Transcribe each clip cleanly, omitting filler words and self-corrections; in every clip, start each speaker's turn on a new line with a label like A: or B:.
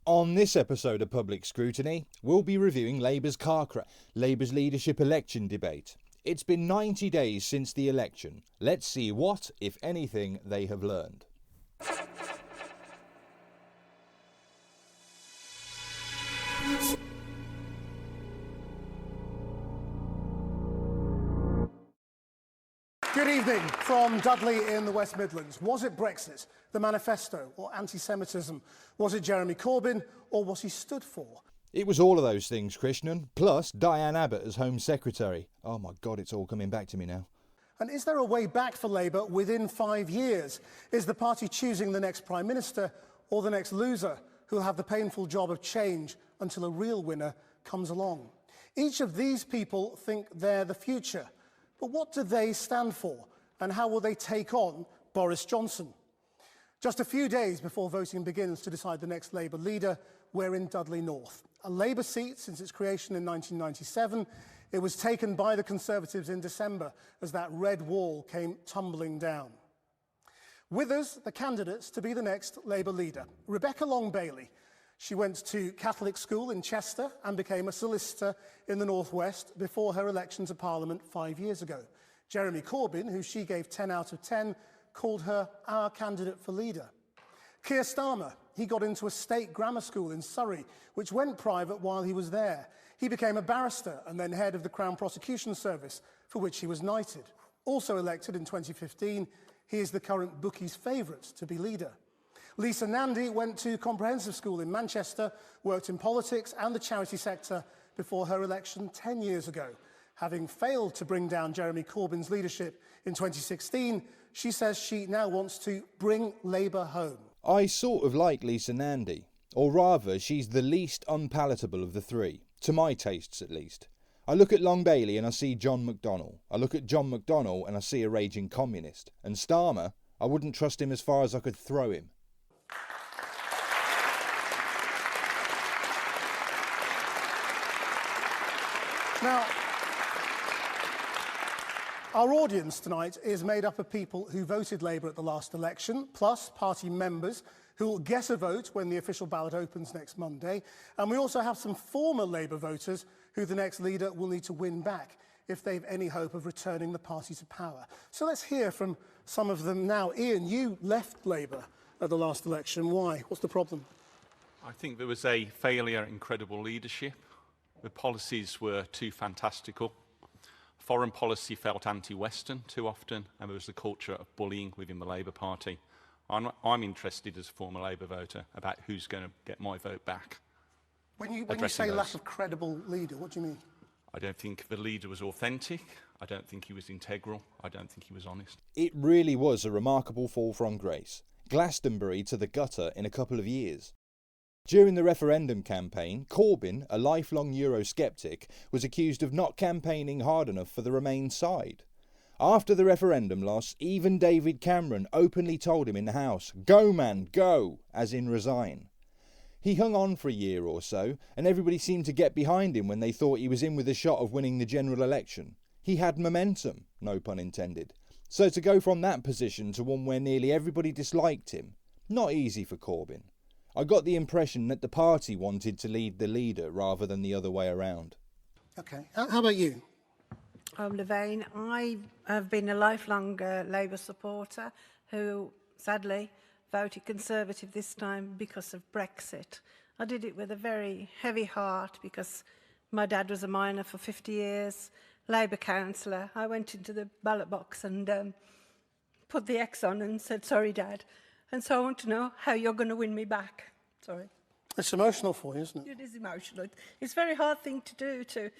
A: On this episode of Public Scrutiny, we'll be reviewing Labour's Labour's leadership election debate. It's been 90 days since the election. Let's see what, if anything, they have learned.
B: Good evening from Dudley in the West Midlands. Was it Brexit, the manifesto, or anti-Semitism? Was it Jeremy Corbyn, or what he stood for?
A: It was all of those things, Krishnan, plus Diane Abbott as Home Secretary. Oh my God, it's all coming back to me now.
B: And is there a way back for Labour within 5 years? Is the party choosing the next Prime Minister or the next loser who'll have the painful job of change until a real winner comes along? Each of these people think they're the future. But what do they stand for, and how will they take on Boris Johnson? Just a few days before voting begins to decide the next Labour leader, we're in Dudley North. A Labour seat since its creation in 1997. It was taken by the Conservatives in December as that red wall came tumbling down. With us, the candidates to be the next Labour leader. Rebecca Long-Bailey. She went to Catholic school in Chester and became a solicitor in the North West before her election to Parliament 5 years ago. Jeremy Corbyn, who she gave 10 out of 10, called her our candidate for leader. Keir Starmer, he got into a state grammar school in Surrey, which went private while he was there. He became a barrister and then head of the Crown Prosecution Service, for which he was knighted. Also elected in 2015, he is the current bookies' favourite to be leader. Lisa Nandy went to comprehensive school in Manchester, worked in politics and the charity sector before her election 10 years ago. Having failed to bring down Jeremy Corbyn's leadership in 2016, she says she now wants to bring Labour home.
A: I sort of like Lisa Nandy, or rather, she's the least unpalatable of the three, to my tastes at least. I look at Long-Bailey and I see John McDonnell. I look at John McDonnell and I see a raging communist. And Starmer, I wouldn't trust him as far as I could throw him.
B: Now, our audience tonight is made up of people who voted Labour at the last election, plus party members who will get a vote when the official ballot opens next Monday. And we also have some former Labour voters who the next leader will need to win back if they've any hope of returning the party to power. So let's hear from some of them now. Ian, you left Labour at the last election. Why? What's the problem?
C: I think there was a failure in credible leadership. The policies were too fantastical. Foreign policy felt anti-Western too often, and there was a culture of bullying within the Labour Party. I'm interested as a former Labour voter about who's going to get my vote back.
B: When you say lack of credible leader, what do you mean?
C: I don't think the leader was authentic. I don't think he was integral. I don't think he was honest.
A: It really was a remarkable fall from grace. Glastonbury to the gutter in a couple of years. During the referendum campaign, Corbyn, a lifelong Eurosceptic, was accused of not campaigning hard enough for the Remain side. After the referendum loss, even David Cameron openly told him in the House, "Go man, go," as in resign. He hung on for a year or so, and everybody seemed to get behind him when they thought he was in with a shot of winning the general election. He had momentum, no pun intended. So to go from that position to one where nearly everybody disliked him, not easy for Corbyn. I got the impression that the party wanted to lead the leader rather than the other way around.
B: OK. How about you?
D: I'm Levine. I have been a lifelong Labour supporter who, sadly, voted Conservative this time because of Brexit. I did it with a very heavy heart because my dad was a miner for 50 years, Labour councillor. I went into the ballot box and put the X on and said, "Sorry, Dad." And so I want to know how you're going to win me back. Sorry.
B: It's emotional for you, isn't it?
D: It is emotional. It's a very hard thing to do to,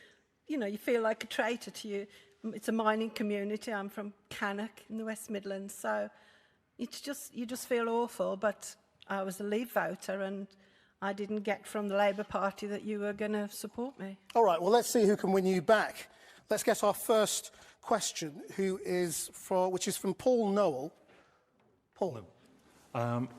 D: you feel like a traitor to you. It's a mining community. I'm from Cannock in the West Midlands. So it's just, you just feel awful. But I was a Leave voter and I didn't get from the Labour Party that you were going to support me.
B: All right, well, let's see who can win you back. Let's get our first question, which is from Paul Noel. Paul.
E: I'm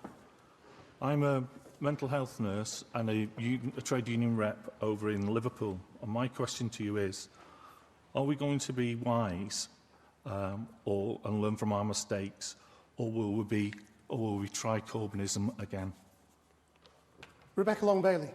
E: a mental health nurse and a trade union rep over in Liverpool. And my question to you is, are we going to be wise and learn from our mistakes, or will we try Corbynism again?
B: Rebecca Long-Bailey.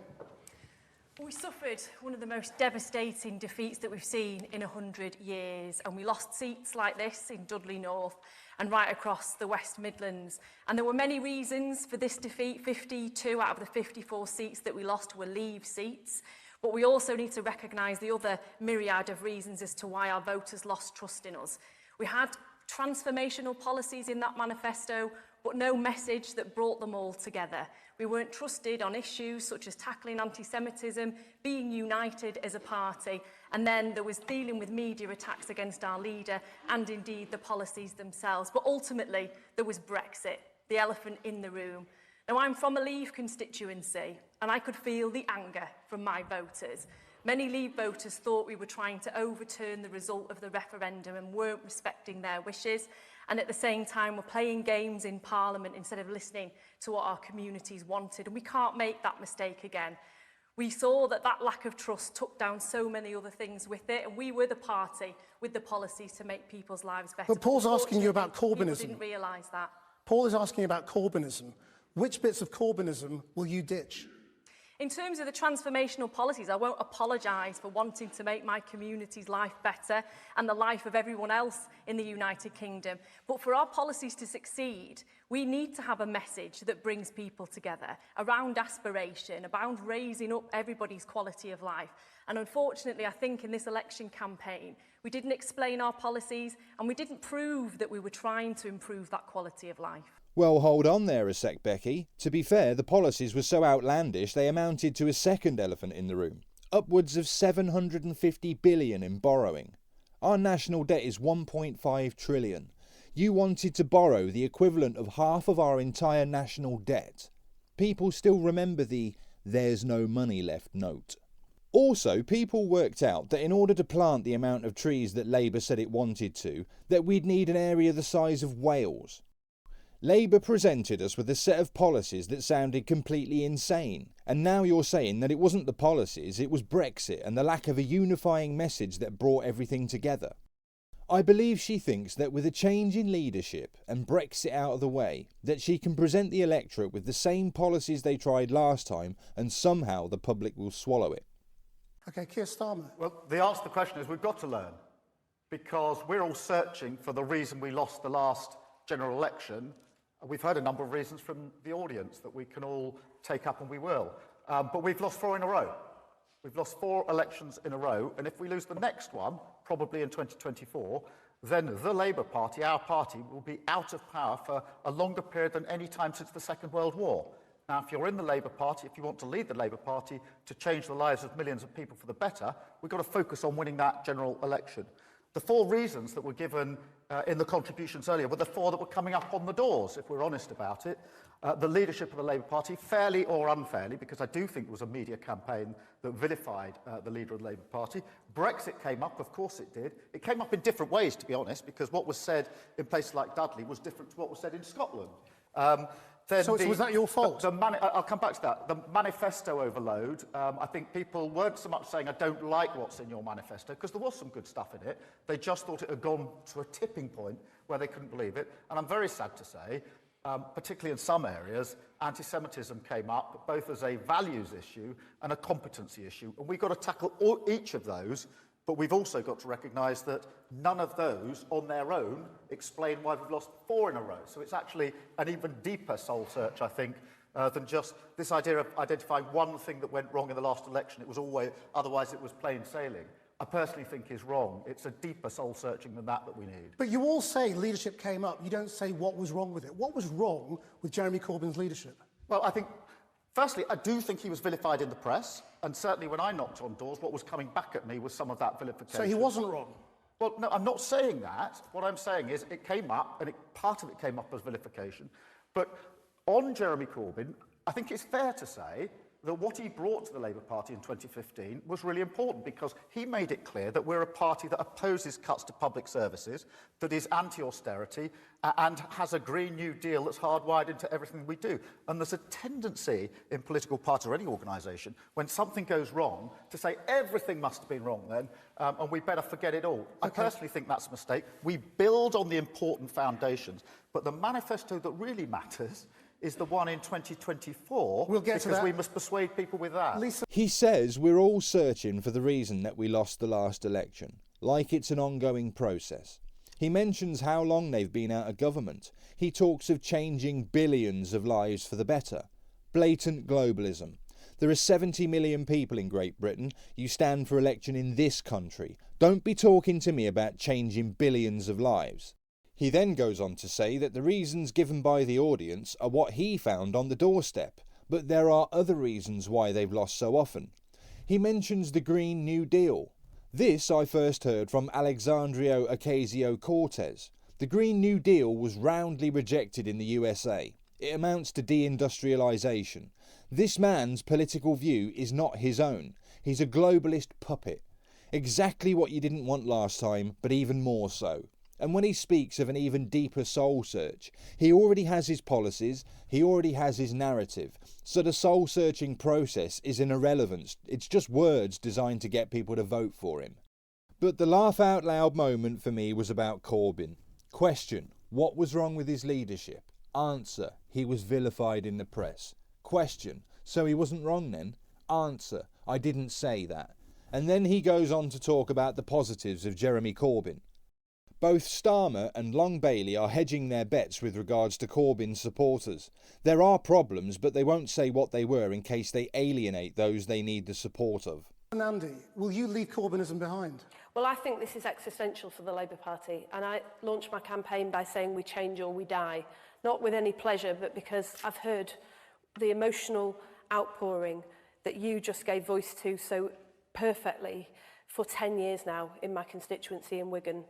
F: We suffered one of the most devastating defeats that we've seen in 100 years, and we lost seats like this in Dudley North and right across the West Midlands. And there were many reasons for this defeat. 52 out of the 54 seats that we lost were Leave seats. But we also need to recognise the other myriad of reasons as to why our voters lost trust in us. We had transformational policies in that manifesto, but no message that brought them all together. We weren't trusted on issues such as tackling anti-Semitism, being united as a party, and then there was dealing with media attacks against our leader and indeed the policies themselves. But ultimately, there was Brexit, the elephant in the room. Now, I'm from a Leave constituency, and I could feel the anger from my voters. Many Leave voters thought we were trying to overturn the result of the referendum and weren't respecting their wishes, and at the same time were playing games in Parliament instead of listening to what our communities wanted. And we can't make that mistake again. We saw that that lack of trust took down so many other things with it, and we were the party with the policies to make people's lives better.
B: But Paul's asking you about Corbynism.
F: People didn't realise that.
B: Paul is asking about Corbynism. Which bits of Corbynism will you ditch?
F: In terms of the transformational policies, I won't apologise for wanting to make my community's life better and the life of everyone else in the United Kingdom. But for our policies to succeed, we need to have a message that brings people together around aspiration, around raising up everybody's quality of life. And unfortunately, I think in this election campaign, we didn't explain our policies and we didn't prove that we were trying to improve that quality of life.
A: Well, hold on there a sec, Becky. To be fair, the policies were so outlandish they amounted to a second elephant in the room. Upwards of 750 billion in borrowing. Our national debt is 1.5 trillion. You wanted to borrow the equivalent of half of our entire national debt. People still remember the "there's no money left" note. Also, people worked out that in order to plant the amount of trees that Labour said it wanted to, that we'd need an area the size of Wales. Labour presented us with a set of policies that sounded completely insane, and now you're saying that it wasn't the policies, it was Brexit and the lack of a unifying message that brought everything together. I believe she thinks that with a change in leadership and Brexit out of the way, that she can present the electorate with the same policies they tried last time and somehow the public will swallow it.
B: OK, Keir Starmer.
G: Well, the answer to the question is we've got to learn, because we're all searching for the reason we lost the last general election. We've heard a number of reasons from the audience that we can all take up, and we will. But we've lost 4 in a row. We've lost 4 elections in a row, and if we lose the next one, probably in 2024, then the Labour Party, our party, will be out of power for a longer period than any time since the Second World War. Now, if you're in the Labour Party, if you want to lead the Labour Party to change the lives of millions of people for the better, we've got to focus on winning that general election. The 4 reasons that were given in the contributions earlier were the 4 that were coming up on the doors, if we're honest about it. The leadership of the Labour Party, fairly or unfairly, because I do think it was a media campaign that vilified the leader of the Labour Party. Brexit came up, of course it did. It came up in different ways, to be honest, because what was said in places like Dudley was different to what was said in Scotland.
B: So was that your fault?
G: I'll come back to that. The manifesto overload, I think people weren't so much saying, I don't like what's in your manifesto, because there was some good stuff in it. They just thought it had gone to a tipping point where they couldn't believe it. And I'm very sad to say, particularly in some areas, anti-Semitism came up, both as a values issue and a competency issue. And we've got to tackle each of those, but we've also got to recognise that none of those on their own explain why we've lost 4 in a row. So it's actually an even deeper soul search, I think, than just this idea of identifying one thing that went wrong in the last election. It was always, otherwise it was plain sailing. I personally think is wrong. It's a deeper soul searching than that we need.
B: But you all say leadership came up. You don't say what was wrong with it. What was wrong with Jeremy Corbyn's leadership?
G: Well, I think, firstly, I do think he was vilified in the press. And certainly when I knocked on doors, what was coming back at me was some of that vilification.
B: So he wasn't wrong?
G: Well, no, I'm not saying that. What I'm saying is it came up, and part of it came up as vilification. But on Jeremy Corbyn, I think it's fair to say that what he brought to the Labour Party in 2015 was really important, because he made it clear that we're a party that opposes cuts to public services, that is anti-austerity, and has a Green New Deal that's hardwired into everything we do. And there's a tendency in political party or any organisation, when something goes wrong, to say everything must have been wrong then, and we better forget it all. I personally think that's a mistake. We build on the important foundations, but the manifesto that really matters is the one in 2024.
B: We'll get to
G: because
B: that.
G: we must persuade people with that.
B: Lisa,
A: He says we're all searching for the reason that we lost the last election, like it's an ongoing process. He mentions how long they've been out of government. He talks of changing billions of lives for the better. Blatant globalism. There are 70 million people in Great Britain. You stand for election in this country. Don't be talking to me about changing billions of lives. He then goes on to say that the reasons given by the audience are what he found on the doorstep, but there are other reasons why they've lost so often. He mentions the Green New Deal. This I first heard from Alexandria Ocasio-Cortez. The Green New Deal was roundly rejected in the USA. It amounts to deindustrialisation. This man's political view is not his own. He's a globalist puppet. Exactly what you didn't want last time, but even more so. And when he speaks of an even deeper soul search, he already has his policies, he already has his narrative. So the soul searching process is an irrelevance. It's just words designed to get people to vote for him. But the laugh out loud moment for me was about Corbyn. Question: what was wrong with his leadership? Answer: he was vilified in the press. Question: so he wasn't wrong then? Answer: I didn't say that. And then he goes on to talk about the positives of Jeremy Corbyn. Both Starmer and Long Bailey are hedging their bets with regards to Corbyn's supporters. There are problems, but they won't say what they were in case they alienate those they need the support of.
B: Andy, will you leave Corbynism behind?
H: Well, I think this is existential for the Labour Party, and I launched my campaign by saying we change or we die, not with any pleasure, but because I've heard the emotional outpouring that you just gave voice to so perfectly for 10 years now in my constituency in Wigan.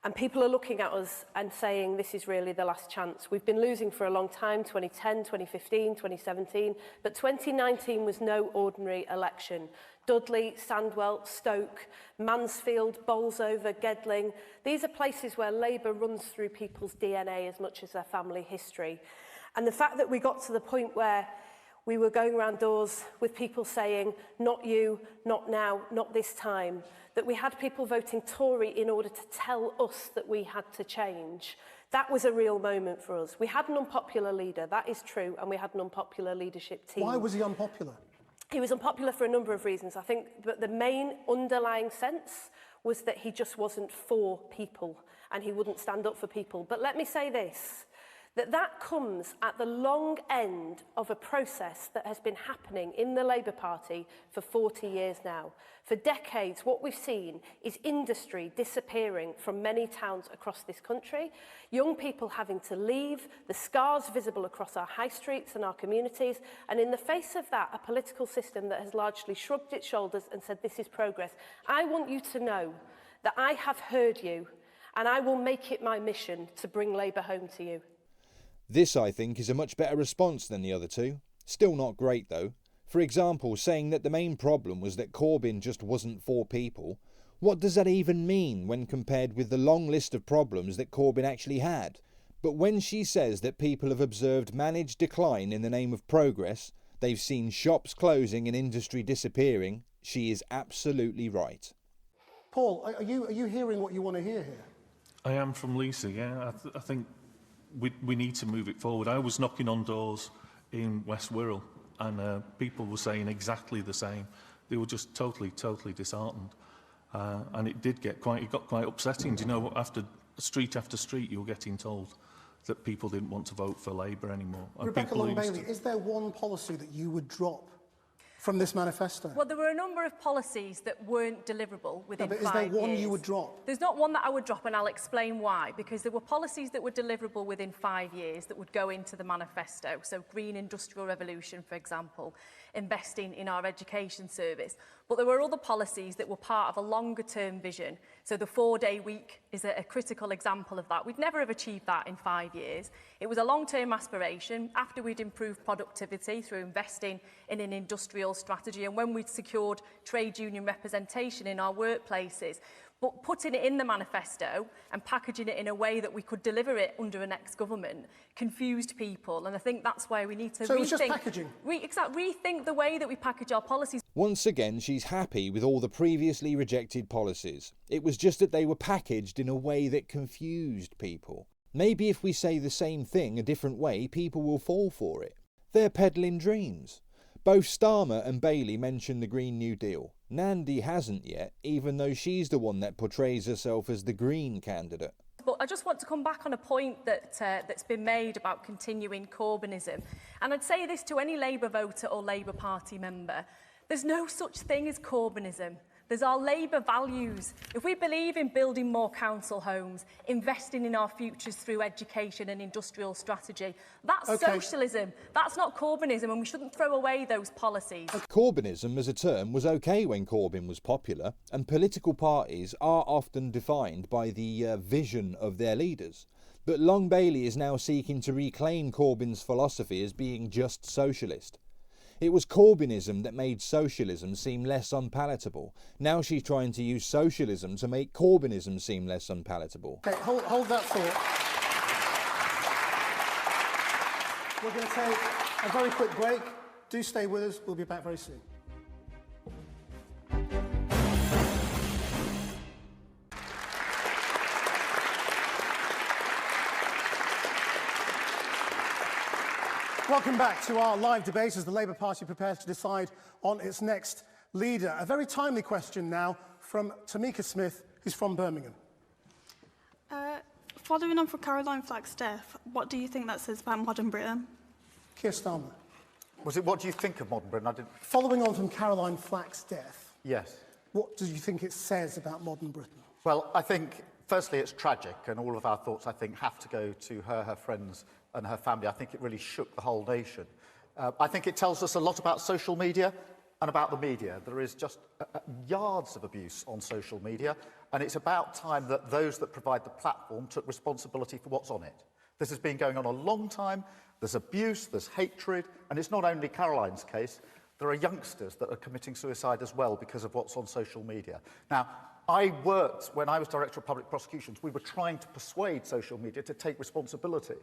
H: And people are looking at us and saying this is really the last chance. We've been losing for a long time, 2010, 2015, 2017, but 2019 was no ordinary election. Dudley, Sandwell, Stoke, Mansfield, Bolsover, Gedling, these are places where Labour runs through people's DNA as much as their family history. And the fact that we got to the point where we were going around doors with people saying, not you, not now, not this time, that we had people voting Tory in order to tell us that we had to change. That was a real moment for us. We had an unpopular leader, that is true, and we had an unpopular leadership team.
B: Why was he unpopular?
H: He was unpopular for a number of reasons. I think that the main underlying sense was that he just wasn't for people and he wouldn't stand up for people. But let me say this, that comes at the long end of a process that has been happening in the Labour Party for 40 years now. For decades, what we've seen is industry disappearing from many towns across this country, young people having to leave, the scars visible across our high streets and our communities, and in the face of that, a political system that has largely shrugged its shoulders and said this is progress. I want you to know that I have heard you, and I will make it my mission to bring Labour home to you.
A: This, I think, is a much better response than the other two. Still not great, though. For example, saying that the main problem was that Corbyn just wasn't for people. What does that even mean when compared with the long list of problems that Corbyn actually had? But when she says that people have observed managed decline in the name of progress, they've seen shops closing and industry disappearing, she is absolutely right.
B: Paul, are you hearing what you want to hear here?
E: I am from Lisa, yeah. I think we need to move it forward. I was knocking on doors in West Wirral and people were saying exactly the same. They were just totally disheartened. And it got quite upsetting. Do you know, after street, you were getting told that people didn't want to vote for Labour anymore. And
B: Rebecca Long Bailey, is there one policy that you would drop from this manifesto?
F: Well, there were a number of policies that weren't deliverable within 5 years.
B: Is there one you would drop?
F: There's not one that I would drop, and I'll explain why. Because there were policies that were deliverable within 5 years that would go into the manifesto. So Green Industrial Revolution, for example, investing in our education service. But there were other policies that were part of a longer-term vision. So the 4-day week is a critical example of that. We'd never have achieved that in 5 years. It was a long-term aspiration after we'd improved productivity through investing in an industrial strategy and when we'd secured trade union representation in our workplaces. But putting it in the manifesto and packaging it in a way that we could deliver it under a next government confused people. And I think that's why we need to
B: So it's just packaging?
F: Rethink the way that we package our policies.
A: Once again, she's happy with all the previously rejected policies. It was just that they were packaged in a way that confused people. Maybe if we say the same thing a different way, people will fall for it. They're peddling dreams. Both Starmer and Bailey mentioned the Green New Deal. Nandi hasn't yet, even though she's the one that portrays herself as the Green candidate.
F: But I just want to come back on a point that's been made about continuing Corbynism. And I'd say this to any Labour voter or Labour Party member. There's no such thing as Corbynism. There's our Labour values. If we believe in building more council homes, investing in our futures through education and industrial strategy, that's socialism. That's not Corbynism, and we shouldn't throw away those policies.
A: Corbynism as a term was okay when Corbyn was popular, and political parties are often defined by the vision of their leaders. But Long Bailey is now seeking to reclaim Corbyn's philosophy as being just socialist. It was Corbynism that made socialism seem less unpalatable. Now she's trying to use socialism to make Corbynism seem less unpalatable.
B: Okay, hold that thought. We're going to take a very quick break. Do stay with us. We'll be back very soon. Welcome back to our live debate as the Labour Party prepares to decide on its next leader. A very timely question now from Tamika Smith, who's from Birmingham.
I: Following on from Caroline Flack's death, what do you think that says about modern Britain?
B: Keir Starmer.
G: Was it what do you think of modern Britain?
B: Following on from Caroline Flack's death,
G: Yes.
B: what do you think it says about modern Britain?
G: Well, I think, firstly, it's tragic, and all of our thoughts, I think, have to go to her friends and her family. I think it really shook the whole nation. I think it tells us a lot about social media and about the media. There is just yards of abuse on social media, and it's about time that those that provide the platform took responsibility for what's on it. This has been going on a long time. There's abuse, there's hatred, and it's not only Caroline's case. There are youngsters that are committing suicide as well because of what's on social media. Now, I worked, when I was Director of Public Prosecutions, we were trying to persuade social media to take responsibility.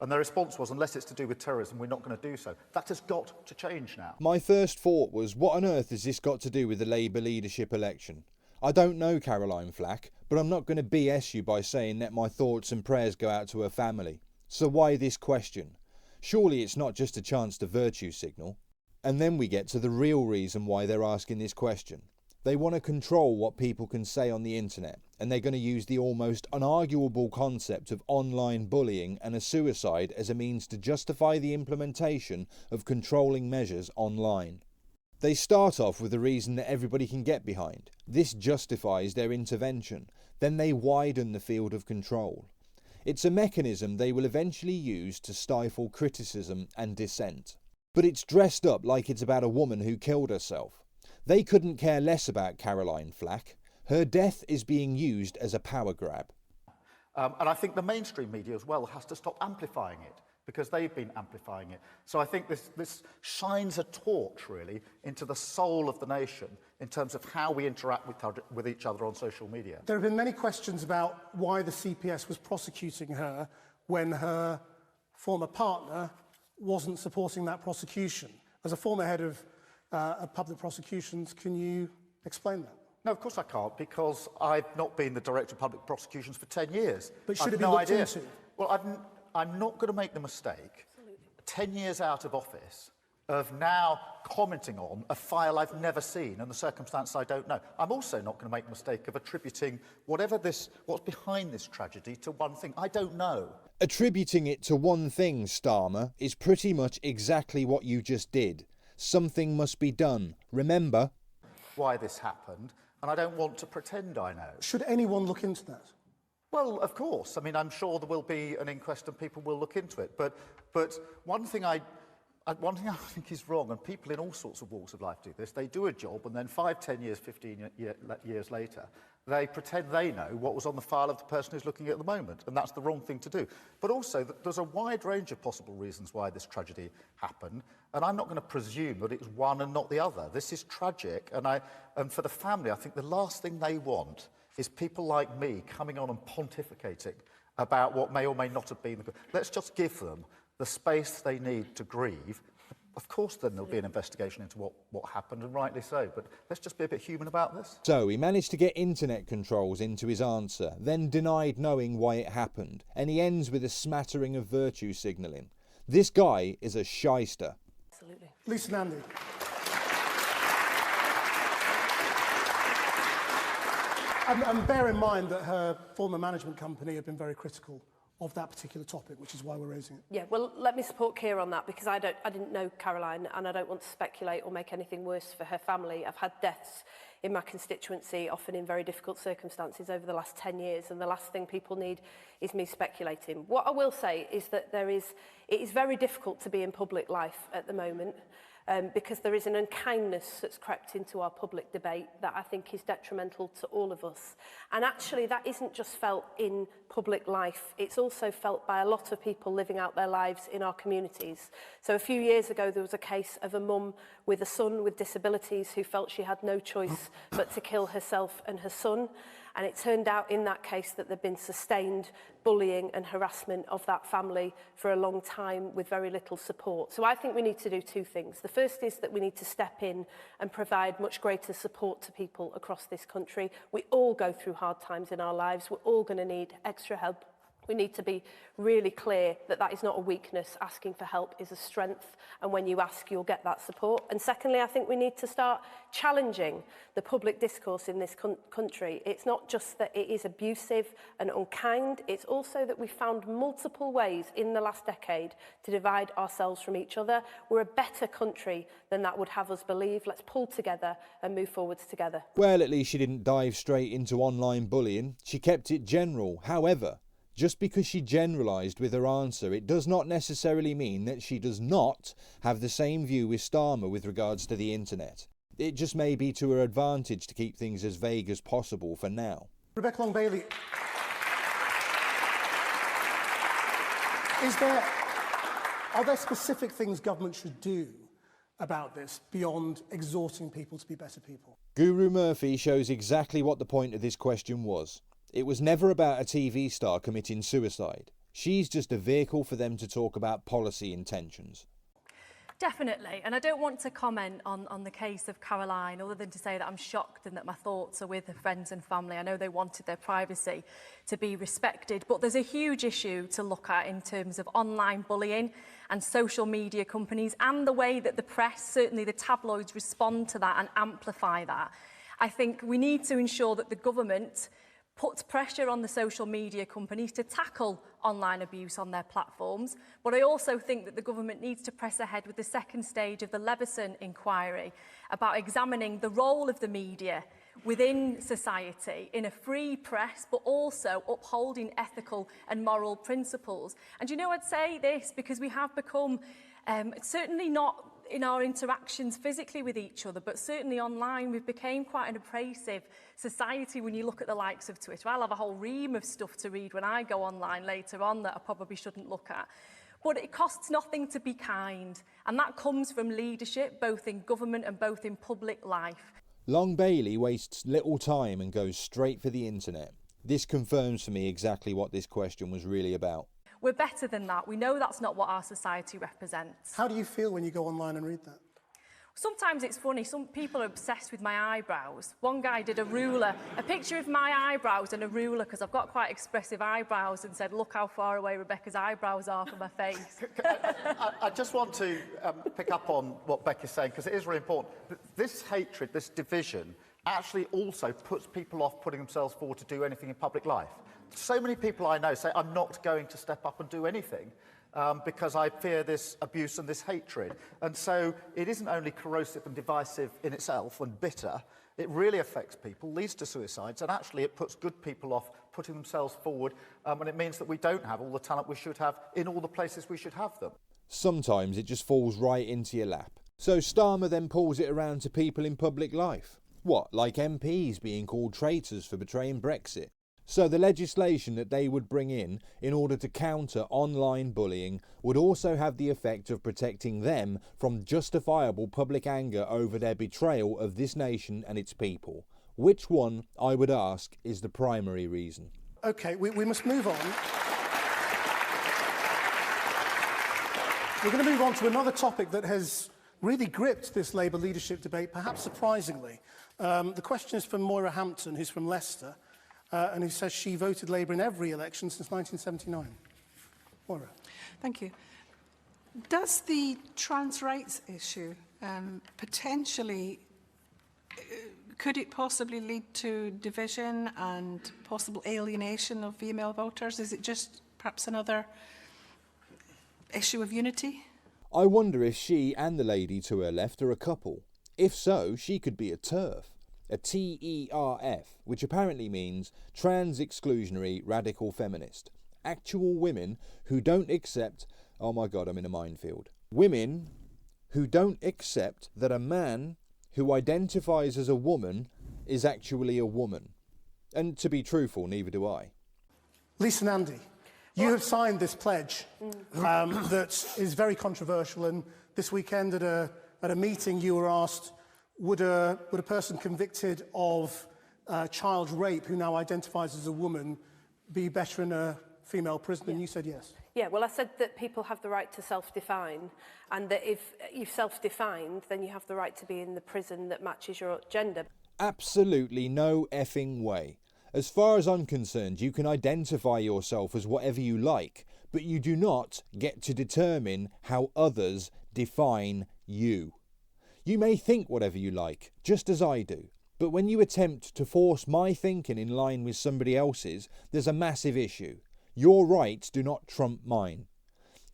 G: And their response was, unless it's to do with terrorism, we're not going to do so. That has got to change now.
A: My first thought was, what on earth has this got to do with the Labour leadership election? I don't know Caroline Flack, but I'm not going to BS you by saying that my thoughts and prayers go out to her family. So why this question? Surely it's not just a chance to virtue signal. And then we get to the real reason why they're asking this question. They want to control what people can say on the internet, and they're going to use the almost unarguable concept of online bullying and a suicide as a means to justify the implementation of controlling measures online. They start off with a reason that everybody can get behind. This justifies their intervention. Then they widen the field of control. It's a mechanism they will eventually use to stifle criticism and dissent. But it's dressed up like it's about a woman who killed herself. They couldn't care less about Caroline Flack. Her death is being used as a power grab.
G: And I think the mainstream media as well has to stop amplifying it, because they've been amplifying it. So I think this shines a torch, really, into the soul of the nation in terms of how we interact with each other on social media.
B: There have been many questions about why the CPS was prosecuting her when her former partner wasn't supporting that prosecution. As a former head of public prosecutions, can you explain that?
G: No, of course I can't, because I've not been the Director of Public Prosecutions for 10 years.
B: But should it be looked into?
G: Well, I'm not going to make the mistake, 10 years out of office, of now commenting on a file I've never seen and the circumstance I don't know. I'm also not going to make the mistake of attributing what's behind this tragedy to one thing. I don't know.
A: Attributing it to one thing, Starmer, is pretty much exactly what you just did. Something must be done. Remember
G: why this happened, and I don't want to pretend I know.
B: Should anyone look into that?
G: Well, of course. I mean, I'm sure there will be an inquest and people will look into it. But one thing I think is wrong, and people in all sorts of walks of life do this, they do a job and then 5, 10 years, 15 years later, they pretend they know what was on the file of the person who's looking at the moment, and that's the wrong thing to do. But also, there's a wide range of possible reasons why this tragedy happened, and I'm not going to presume that it's one and not the other. This is tragic, and for the family, I think the last thing they want is people like me coming on and pontificating about what may or may not have been. Let's just give them the space they need to grieve. of course then there'll be an investigation into what happened, and rightly so, but let's just be a bit human about this.
A: So he managed to get internet controls into his answer, then denied knowing why it happened, and he ends with a smattering of virtue signalling. This guy is a shyster.
H: Absolutely.
B: Lisa Nandy. And bear in mind that her former management company have been very critical of that particular topic, which is why we're raising it.
H: Yeah, well, let me support Keir on that, because I didn't know Caroline, and I don't want to speculate or make anything worse for her family. I've had deaths in my constituency, often in very difficult circumstances, over the last 10 years, and the last thing people need is me speculating. What I will say is that it is very difficult to be in public life at the moment, because there is an unkindness that's crept into our public debate that I think is detrimental to all of us. And actually, that isn't just felt in public life, it's also felt by a lot of people living out their lives in our communities. So a few years ago, there was a case of a mum with a son with disabilities who felt she had no choice but to kill herself and her son. And it turned out in that case that there'd been sustained bullying and harassment of that family for a long time with very little support. So I think we need to do two things. The first is that we need to step in and provide much greater support to people across this country. We all go through hard times in our lives. We're all going to need extra help. We need to be really clear that that is not a weakness. Asking for help is a strength, and when you ask, you'll get that support. And secondly, I think we need to start challenging the public discourse in this country. It's not just that it is abusive and unkind, it's also that we found multiple ways in the last decade to divide ourselves from each other. We're a better country than that would have us believe. Let's pull together and move forwards together.
A: Well, at least she didn't dive straight into online bullying. She kept it general. However, just because she generalised with her answer, it does not necessarily mean that she does not have the same view as Starmer with regards to the internet. It just may be to her advantage to keep things as vague as possible for now.
B: Rebecca Long-Bailey, are there specific things government should do about this beyond exhorting people to be better people?
A: Guru Murphy shows exactly what the point of this question was. It was never about a TV star committing suicide. She's just a vehicle for them to talk about policy intentions.
F: Definitely, and I don't want to comment on the case of Caroline other than to say that I'm shocked and that my thoughts are with her friends and family. I know they wanted their privacy to be respected, but there's a huge issue to look at in terms of online bullying and social media companies and the way that the press, certainly the tabloids, respond to that and amplify that. I think we need to ensure that the government puts pressure on the social media companies to tackle online abuse on their platforms. But I also think that the government needs to press ahead with the second stage of the Leveson inquiry about examining the role of the media within society in a free press, but also upholding ethical and moral principles. And you know, I'd say this because we have become, certainly not in our interactions physically with each other, but certainly online, we've become quite an abrasive society when you look at the likes of Twitter. I'll have a whole ream of stuff to read when I go online later on that I probably shouldn't look at. But it costs nothing to be kind, and that comes from leadership, both in government and both in public life.
A: Long-Bailey wastes little time and goes straight for the internet. This confirms for me exactly what this question was really about.
F: We're better than that. We know that's not what our society represents.
B: How do you feel when you go online and read that?
F: Sometimes it's funny. Some people are obsessed with my eyebrows. One guy did a ruler, a picture of my eyebrows and a ruler, because I've got quite expressive eyebrows, and said, look how far away Rebecca's eyebrows are from my face.
G: I just want to pick up on what Becca's saying, because it is really important. This hatred, this division, actually also puts people off putting themselves forward to do anything in public life. So many people I know say, I'm not going to step up and do anything because I fear this abuse and this hatred. And so it isn't only corrosive and divisive in itself and bitter, it really affects people, leads to suicides, and actually it puts good people off putting themselves forward, and it means that we don't have all the talent we should have in all the places we should have them.
A: Sometimes it just falls right into your lap. So Starmer then pulls it around to people in public life. What, like MPs being called traitors for betraying Brexit? So the legislation that they would bring in order to counter online bullying would also have the effect of protecting them from justifiable public anger over their betrayal of this nation and its people. Which one, I would ask, is the primary reason?
B: OK, we must move on. We're going to move on to another topic that has really gripped this Labour leadership debate, perhaps surprisingly. The question is from Moira Hampton, who's from Leicester, and who says she voted Labour in every election since 1979. Moira.
J: Thank you. Does the trans rights issue potentially, could it possibly lead to division and possible alienation of female voters? Is it just perhaps another issue of unity?
A: I wonder if she and the lady to her left are a couple. If so, she could be a TERF, a TERF, which apparently means Trans Exclusionary Radical Feminist. Actual women who don't accept... Oh my God, I'm in a minefield. Women who don't accept that a man who identifies as a woman is actually a woman. And to be truthful, neither do I.
B: Lisa Nandy, you have signed this pledge that is very controversial, and this weekend at a meeting you were asked, would a person convicted of child rape who now identifies as a woman be better in a female prison? And you said yes.
H: Yeah, well, I said that people have the right to self-define, and that if you've self-defined, then you have the right to be in the prison that matches your gender.
A: Absolutely no effing way. As far as I'm concerned, you can identify yourself as whatever you like, but you do not get to determine how others define you. You may think whatever you like, just as I do, but when you attempt to force my thinking in line with somebody else's, there's a massive issue. Your rights do not trump mine.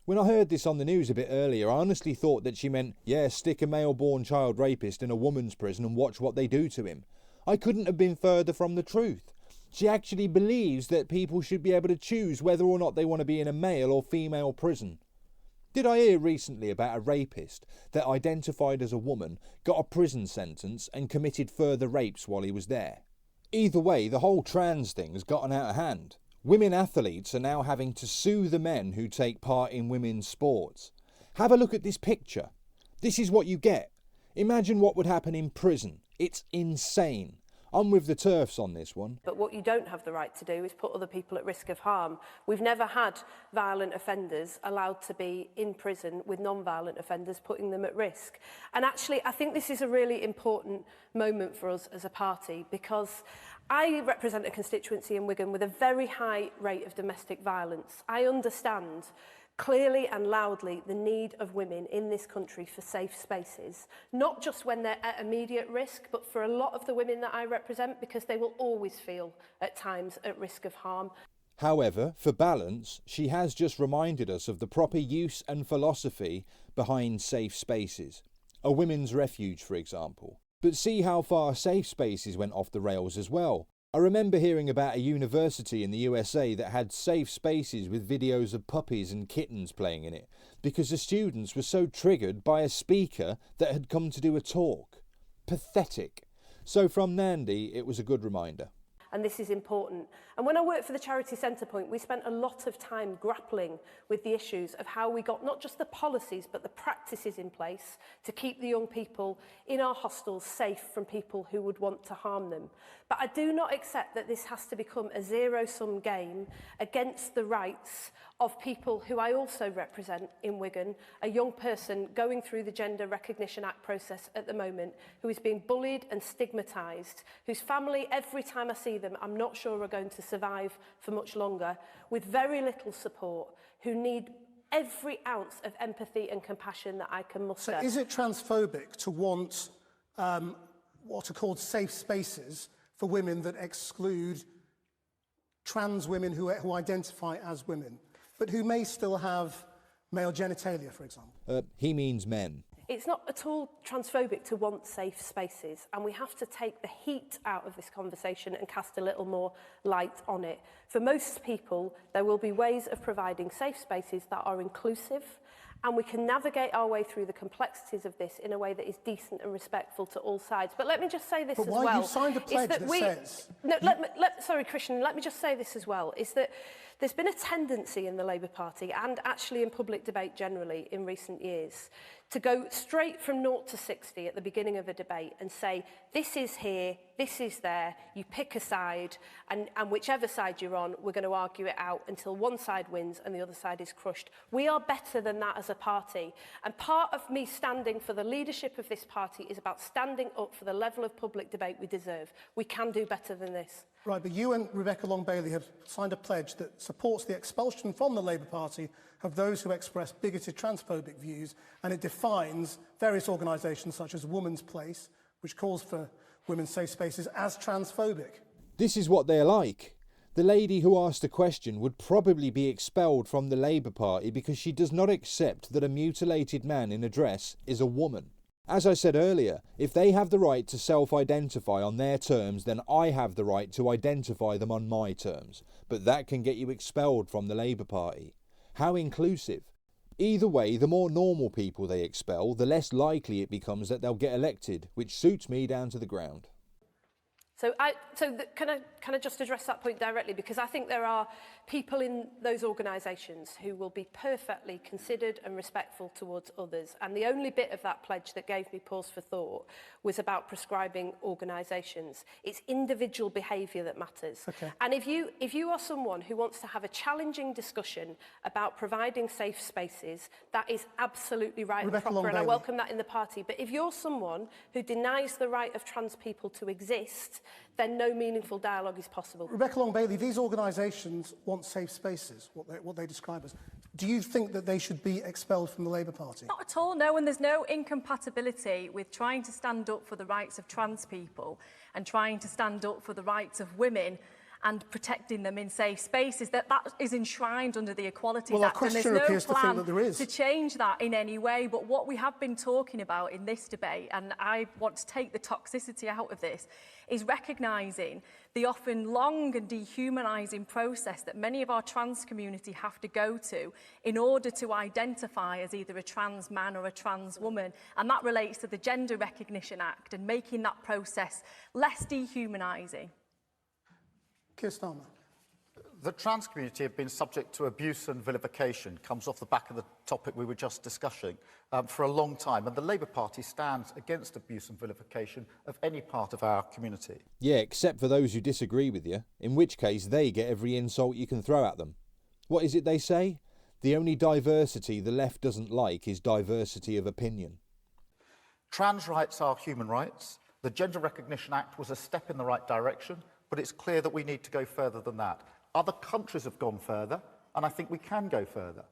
A: When I heard this on the news a bit earlier, I honestly thought that she meant, yeah, stick a male-born child rapist in a woman's prison and watch what they do to him. I couldn't have been further from the truth. She actually believes that people should be able to choose whether or not they want to be in a male or female prison. Did I hear recently about a rapist that identified as a woman, got a prison sentence and committed further rapes while he was there? Either way, the whole trans thing has gotten out of hand. Women athletes are now having to sue the men who take part in women's sports. Have a look at this picture. This is what you get. Imagine what would happen in prison. It's insane. I'm with the TERFs on this one.
H: But what you don't have the right to do is put other people at risk of harm. We've never had violent offenders allowed to be in prison with non-violent offenders, putting them at risk. And actually, I think this is a really important moment for us as a party, because I represent a constituency in Wigan with a very high rate of domestic violence. I understand clearly and loudly the need of women in this country for safe spaces, not just when they're at immediate risk, but for a lot of the women that I represent, because they will always feel at times at risk of harm.
A: However, for balance, she has just reminded us of the proper use and philosophy behind safe spaces. A women's refuge, for example. But see how far safe spaces went off the rails as well. I remember hearing about a university in the USA that had safe spaces with videos of puppies and kittens playing in it, because the students were so triggered by a speaker that had come to do a talk. Pathetic. So from Nandy, it was a good reminder.
H: And this is important. And when I worked for the charity Centrepoint, we spent a lot of time grappling with the issues of how we got not just the policies, but the practices in place to keep the young people in our hostels safe from people who would want to harm them. But I do not accept that this has to become a zero-sum game against the rights of people who I also represent in Wigan, a young person going through the Gender Recognition Act process at the moment, who is being bullied and stigmatised, whose family, every time I see them, I'm not sure are going to survive for much longer, with very little support, who need every ounce of empathy and compassion that I can muster.
B: So is it transphobic to want what are called safe spaces for women that exclude trans women who identify as women, but who may still have male genitalia, for example?
A: He means men.
H: It's not at all transphobic to want safe spaces, and we have to take the heat out of this conversation and cast a little more light on it. For most people, there will be ways of providing safe spaces that are inclusive, and we can navigate our way through the complexities of this in a way that is decent and respectful to all sides. But let me just say this as well.
B: But why you signed a pledge that says...
H: Sorry, Christian, let me just say this as well, is that There's been a tendency in the Labour Party, and actually in public debate generally in recent years, to go straight from 0 to 60 at the beginning of a debate and say, this is here, this is there, you pick a side, and whichever side you're on, we're going to argue it out until one side wins and the other side is crushed. We are better than that as a party. And part of me standing for the leadership of this party is about standing up for the level of public debate we deserve. We can do better than this.
B: Right, but you and Rebecca Long-Bailey have signed a pledge that supports the expulsion from the Labour Party of those who express bigoted transphobic views, and it defines various organisations such as Woman's Place, which calls for women's safe spaces, as transphobic.
A: This is what they're like. The lady who asked the question would probably be expelled from the Labour Party because she does not accept that a mutilated man in a dress is a woman. As I said earlier, if they have the right to self-identify on their terms, then I have the right to identify them on my terms. But that can get you expelled from the Labour Party. How inclusive. Either way, the more normal people they expel, the less likely it becomes that they'll get elected, which suits me down to the ground.
H: Can I just address that point directly? Because I think there are people in those organisations who will be perfectly considered and respectful towards others. And the only bit of that pledge that gave me pause for thought was about prescribing organisations. It's individual behaviour that matters.
B: Okay.
H: And if you are someone who wants to have a challenging discussion about providing safe spaces, that is absolutely right and proper, and I welcome that in the party. But if you're someone who denies the right of trans people to exist, then no meaningful dialogue is possible.
B: Rebecca Long-Bailey, these organisations want safe spaces, what they describe as. Do you think that they should be expelled from the Labour Party?
F: Not at all, no, and there's no incompatibility with trying to stand up for the rights of trans people and trying to stand up for the rights of women and protecting them in safe spaces. That is enshrined under the Equalities Act, and there's no plan to change that in any way. But what we have been talking about in this debate, and I want to take the toxicity out of this, is recognising the often long and dehumanising process that many of our trans community have to go to in order to identify as either a trans man or a trans woman. And that relates to the Gender Recognition Act and making that process less dehumanising.
B: Keir Starmer.
G: The trans community have been subject to abuse and vilification, comes off the back of the topic we were just discussing, for a long time. And the Labour Party stands against abuse and vilification of any part of our community.
A: Yeah, except for those who disagree with you, in which case they get every insult you can throw at them. What is it they say? The only diversity the left doesn't like is diversity of opinion.
G: Trans rights are human rights. The Gender Recognition Act was a step in the right direction, but it's clear that we need to go further than that. Other countries have gone further, and I think we can go further.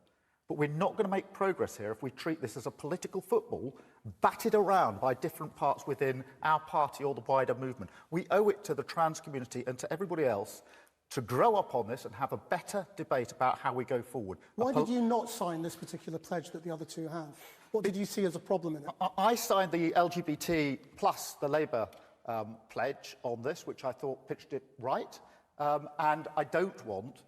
G: But we're not going to make progress here if we treat this as a political football batted around by different parts within our party or the wider movement. We owe it to the trans community and to everybody else to grow up on this and have a better debate about how we go forward.
B: Why did you not sign this particular pledge that the other two have? What did you see as a problem in it?
G: I signed the LGBT plus the Labour pledge on this, which I thought pitched it right. And I don't want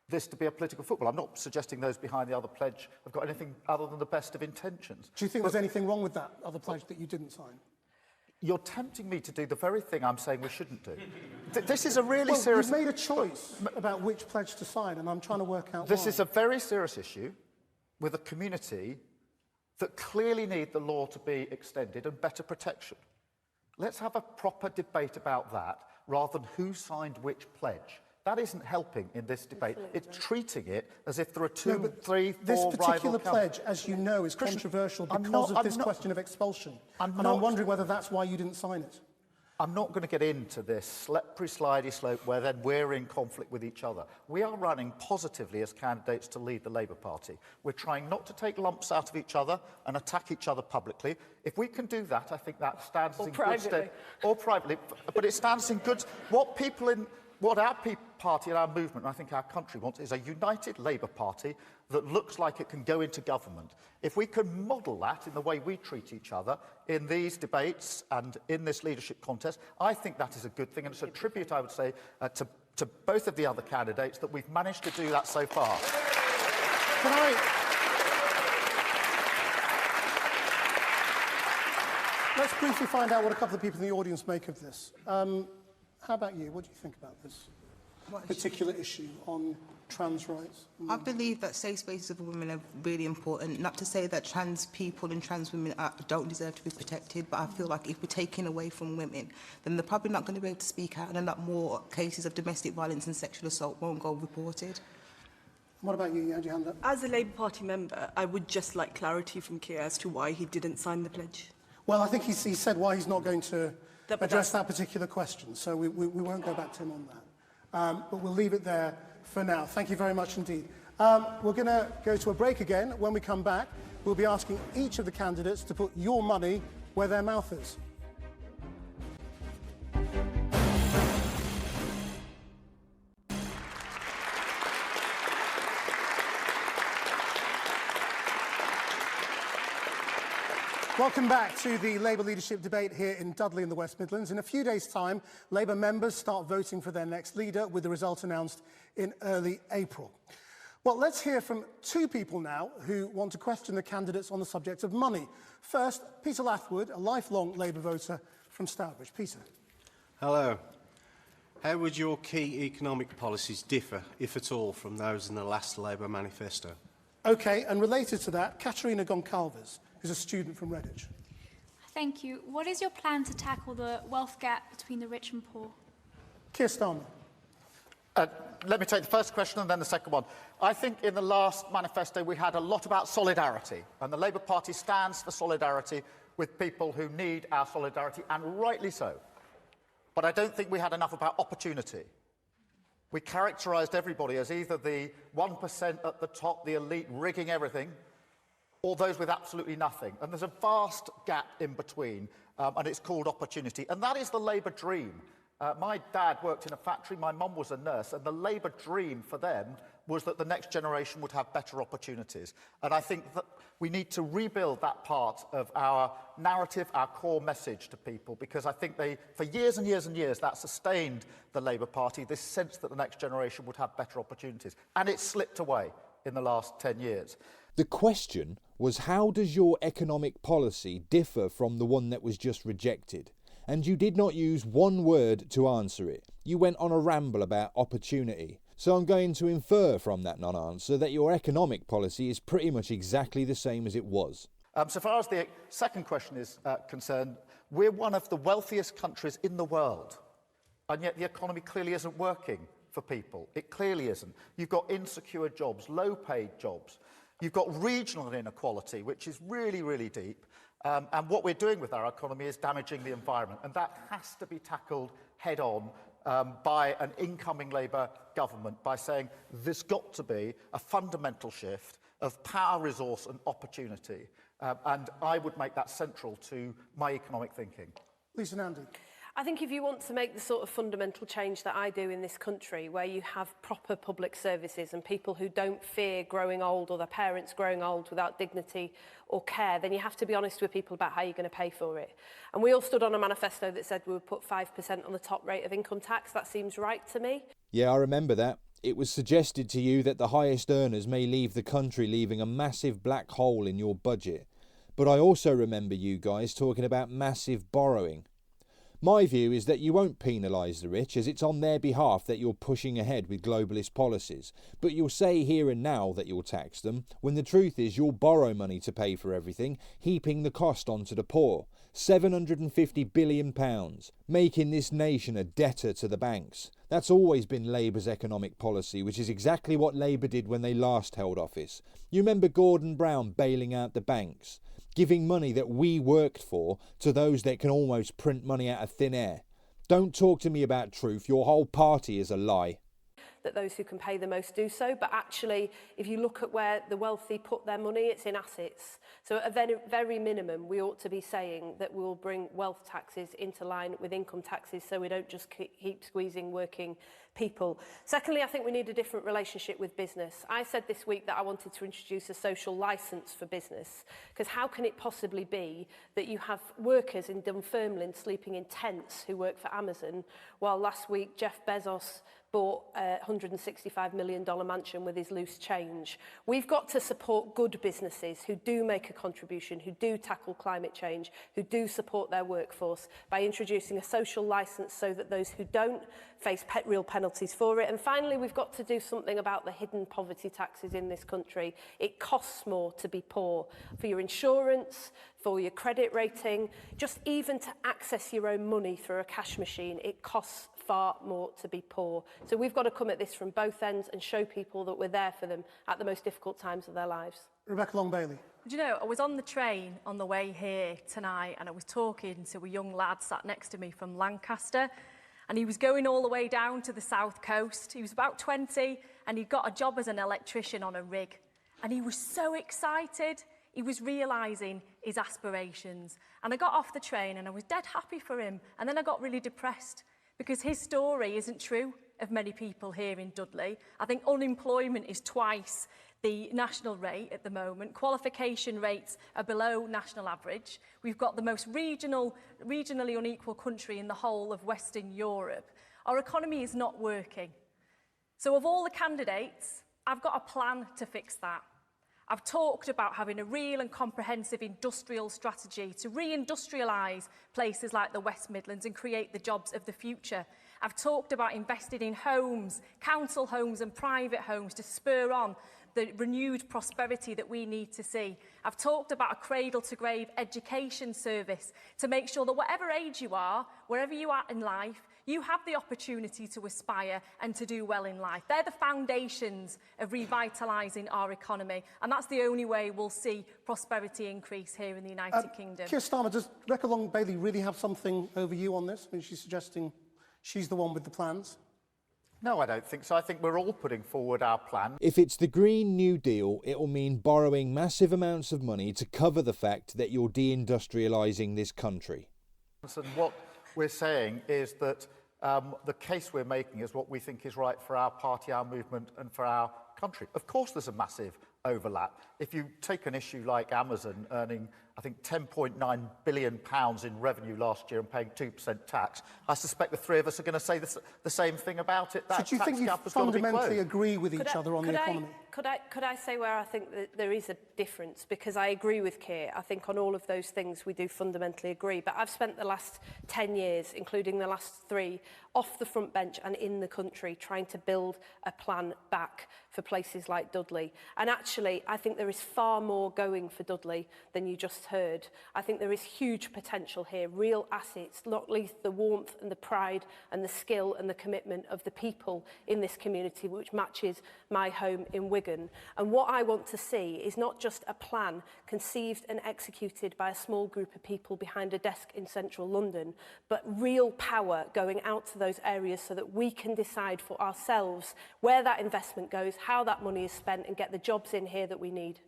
G: this to be a political football. I'm not suggesting those behind the other pledge have got anything other than the best of intentions.
B: Do you think there's anything wrong with that other pledge that you didn't sign?
G: You're tempting me to do the very thing I'm saying we shouldn't do. This is a really serious...
B: You've made a choice about which pledge to sign, and I'm trying to work out
G: This
B: why.
G: is a very serious issue with a community that clearly need the law to be extended and better protection. Let's have a proper debate about that, rather than who signed which pledge. That isn't helping in this debate. It's treating it as if there are two, three, four
B: This particular
G: rival
B: pledge, as you know, is controversial because of this question of expulsion. I'm wondering whether that's why you didn't sign it.
G: I'm not going to get into this slippery, slidey slope where then we're in conflict with each other. We are running positively as candidates to lead the Labour Party. We're trying not to take lumps out of each other and attack each other publicly. If we can do that, I think that stands in good stead. Or privately. But it stands in good... What our party and our movement, and I think our country wants, is a united Labour Party that looks like it can go into government. If we can model that in the way we treat each other in these debates and in this leadership contest, I think that is a good thing. And it's a tribute, I would say, to both of the other candidates that we've managed to do that so far.
B: Let's briefly find out what a couple of people in the audience make of this. How about you? What do you think about this particular issue on trans rights?
K: I believe that safe spaces for women are really important. Not to say that trans people and trans women don't deserve to be protected, but I feel like if we're taking away from women, then they're probably not going to be able to speak out, and a lot more cases of domestic violence and sexual assault won't go reported.
B: What about you? You had your hand up.
L: As a Labour Party member, I would just like clarity from Keir as to why he didn't sign the pledge.
B: Well, I think he said why he's not going to address that particular question, so we won't go back to him on that. But we'll leave it there for now. Thank you very much indeed. We're going to go to a break again. When we come back, we'll be asking each of the candidates to put your money where their mouth is. Welcome back to the Labour leadership debate here in Dudley in the West Midlands. In a few days' time, Labour members start voting for their next leader, with the result announced in early April. Well, let's hear from two people now who want to question the candidates on the subject of money. First, Peter Lathwood, a lifelong Labour voter from Stourbridge. Peter.
M: Hello. How would your key economic policies differ, if at all, from those in the last Labour manifesto?
B: OK, and related to that, Katerina Goncalves, who's a student from Redditch.
N: Thank you. What is your plan to tackle the wealth gap between the rich and poor?
B: Keir Starmer.
G: Let me take the first question and then the second one. I think in the last manifesto we had a lot about solidarity, and the Labour Party stands for solidarity with people who need our solidarity, and rightly so. But I don't think we had enough about opportunity. We characterised everybody as either the 1% at the top, the elite, rigging everything, or those with absolutely nothing. And there's a vast gap in between, and it's called opportunity. And that is the Labour dream. My dad worked in a factory, my mum was a nurse, and the Labour dream for them was that the next generation would have better opportunities. And I think that we need to rebuild that part of our narrative, our core message to people, because I think for years and years and years, that sustained the Labour Party, this sense that the next generation would have better opportunities. And it slipped away in the last 10 years.
A: The question was, how does your economic policy differ from the one that was just rejected? And you did not use one word to answer it. You went on a ramble about opportunity. So I'm going to infer from that non-answer that your economic policy is pretty much exactly the same as it was.
G: So far as the second question is concerned, we're one of the wealthiest countries in the world. And yet the economy clearly isn't working for people. It clearly isn't. You've got insecure jobs, low-paid jobs. You've got regional inequality, which is really, really deep. And what we're doing with our economy is damaging the environment. And that has to be tackled head-on by an incoming Labour government, by saying there's got to be a fundamental shift of power, resource and opportunity. And I would make that central to my economic thinking.
B: Lisa Nandy.
H: I think if you want to make the sort of fundamental change that I do in this country, where you have proper public services and people who don't fear growing old or their parents growing old without dignity or care, then you have to be honest with people about how you're going to pay for it. And we all stood on a manifesto that said we would put 5% on the top rate of income tax. That seems right to me.
A: Yeah, I remember that. It was suggested to you that the highest earners may leave the country, leaving a massive black hole in your budget. But I also remember you guys talking about massive borrowing. My view is that you won't penalise the rich, as it's on their behalf that you're pushing ahead with globalist policies. But you'll say here and now that you'll tax them, when the truth is you'll borrow money to pay for everything, heaping the cost onto the poor. £750 billion, making this nation a debtor to the banks. That's always been Labour's economic policy, which is exactly what Labour did when they last held office. You remember Gordon Brown bailing out the banks, giving money that we worked for to those that can almost print money out of thin air. Don't talk to me about truth. Your whole party is a lie.
H: That those who can pay the most do so, but actually if you look at where the wealthy put their money, it's in assets. So at a very minimum we ought to be saying that we'll bring wealth taxes into line with income taxes, so we don't just keep squeezing working people. Secondly, I think we need a different relationship with business. I said this week that I wanted to introduce a social licence for business, because how can it possibly be that you have workers in Dunfermline sleeping in tents who work for Amazon, while last week Jeff Bezos bought a $165 million mansion with his loose change. We've got to support good businesses who do make a contribution, who do tackle climate change, who do support their workforce by introducing a social licence so that those who don't face real penalties for it. And finally, we've got to do something about the hidden poverty taxes in this country. It costs more to be poor, for your insurance, for your credit rating, just even to access your own money through a cash machine. It costs far more to be poor. So we've got to come at this from both ends and show people that we're there for them at the most difficult times of their lives.
B: Rebecca Long-Bailey.
F: Do you know, I was on the train on the way here tonight and I was talking to a young lad sat next to me from Lancaster, and he was going all the way down to the south coast. He was about 20 and he got a job as an electrician on a rig. And he was so excited. He was realising his aspirations. And I got off the train and I was dead happy for him. And then I got really depressed because his story isn't true of many people here in Dudley. I think unemployment is twice the national rate at the moment. Qualification rates are below national average. We've got the most regionally unequal country in the whole of Western Europe. Our economy is not working. So of all the candidates, I've got a plan to fix that. I've talked about having a real and comprehensive industrial strategy to re-industrialise places like the West Midlands and create the jobs of the future. I've talked about investing in homes, council homes and private homes to spur on the renewed prosperity that we need to see. I've talked about a cradle-to-grave education service to make sure that whatever age you are, wherever you are in life, you have the opportunity to aspire and to do well in life. They're the foundations of revitalising our economy, and that's the only way we'll see prosperity increase here in the United Kingdom.
B: Keir Starmer, does Rebecca Long-Bailey really have something over you on this? I mean, she's suggesting she's the one with the plans.
G: No, I don't think so. I think we're all putting forward our plan.
A: If it's the Green New Deal, it will mean borrowing massive amounts of money to cover the fact that you're deindustrialising this country.
G: And what we're saying is that the case we're making is what we think is right for our party, our movement and for our country. Of course there's a massive overlap. If you take an issue like Amazon earning, I think, £10.9 billion in revenue last year and paying 2% tax, I suspect the three of us are going to say the same thing about it.
B: So do you think you fundamentally agree with each other on the economy?
H: Could I say where I think that there is a difference? Because I agree with Keir. I think on all of those things we do fundamentally agree. But I've spent the last 10 years, including the last 3, off the front bench and in the country trying to build a plan back for places like Dudley. And actually, I think there is far more going for Dudley than you just heard. I think there is huge potential here, real assets, not least the warmth and the pride and the skill and the commitment of the people in this community, which matches my home in Wigan. And what I want to see is not just a plan conceived and executed by a small group of people behind a desk in central London, but real power going out to those areas so that we can decide for ourselves where that investment goes, how that money is spent, and get the jobs in here that we need.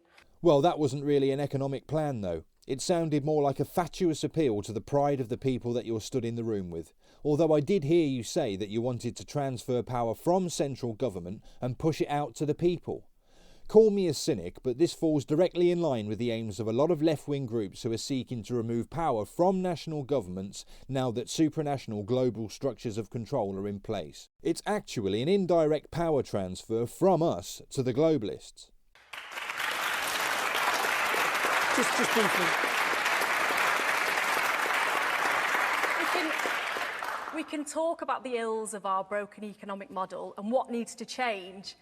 A: Well, that wasn't really an economic plan, though. It sounded more like a fatuous appeal to the pride of the people that you're stood in the room with. Although I did hear you say that you wanted to transfer power from central government and push it out to the people. Call me a cynic, but this falls directly in line with the aims of a lot of left-wing groups who are seeking to remove power from national governments now that supranational global structures of control are in place. It's actually an indirect power transfer from us to the globalists.
B: Just briefly.
F: We can talk about the ills of our broken economic model and what needs to change,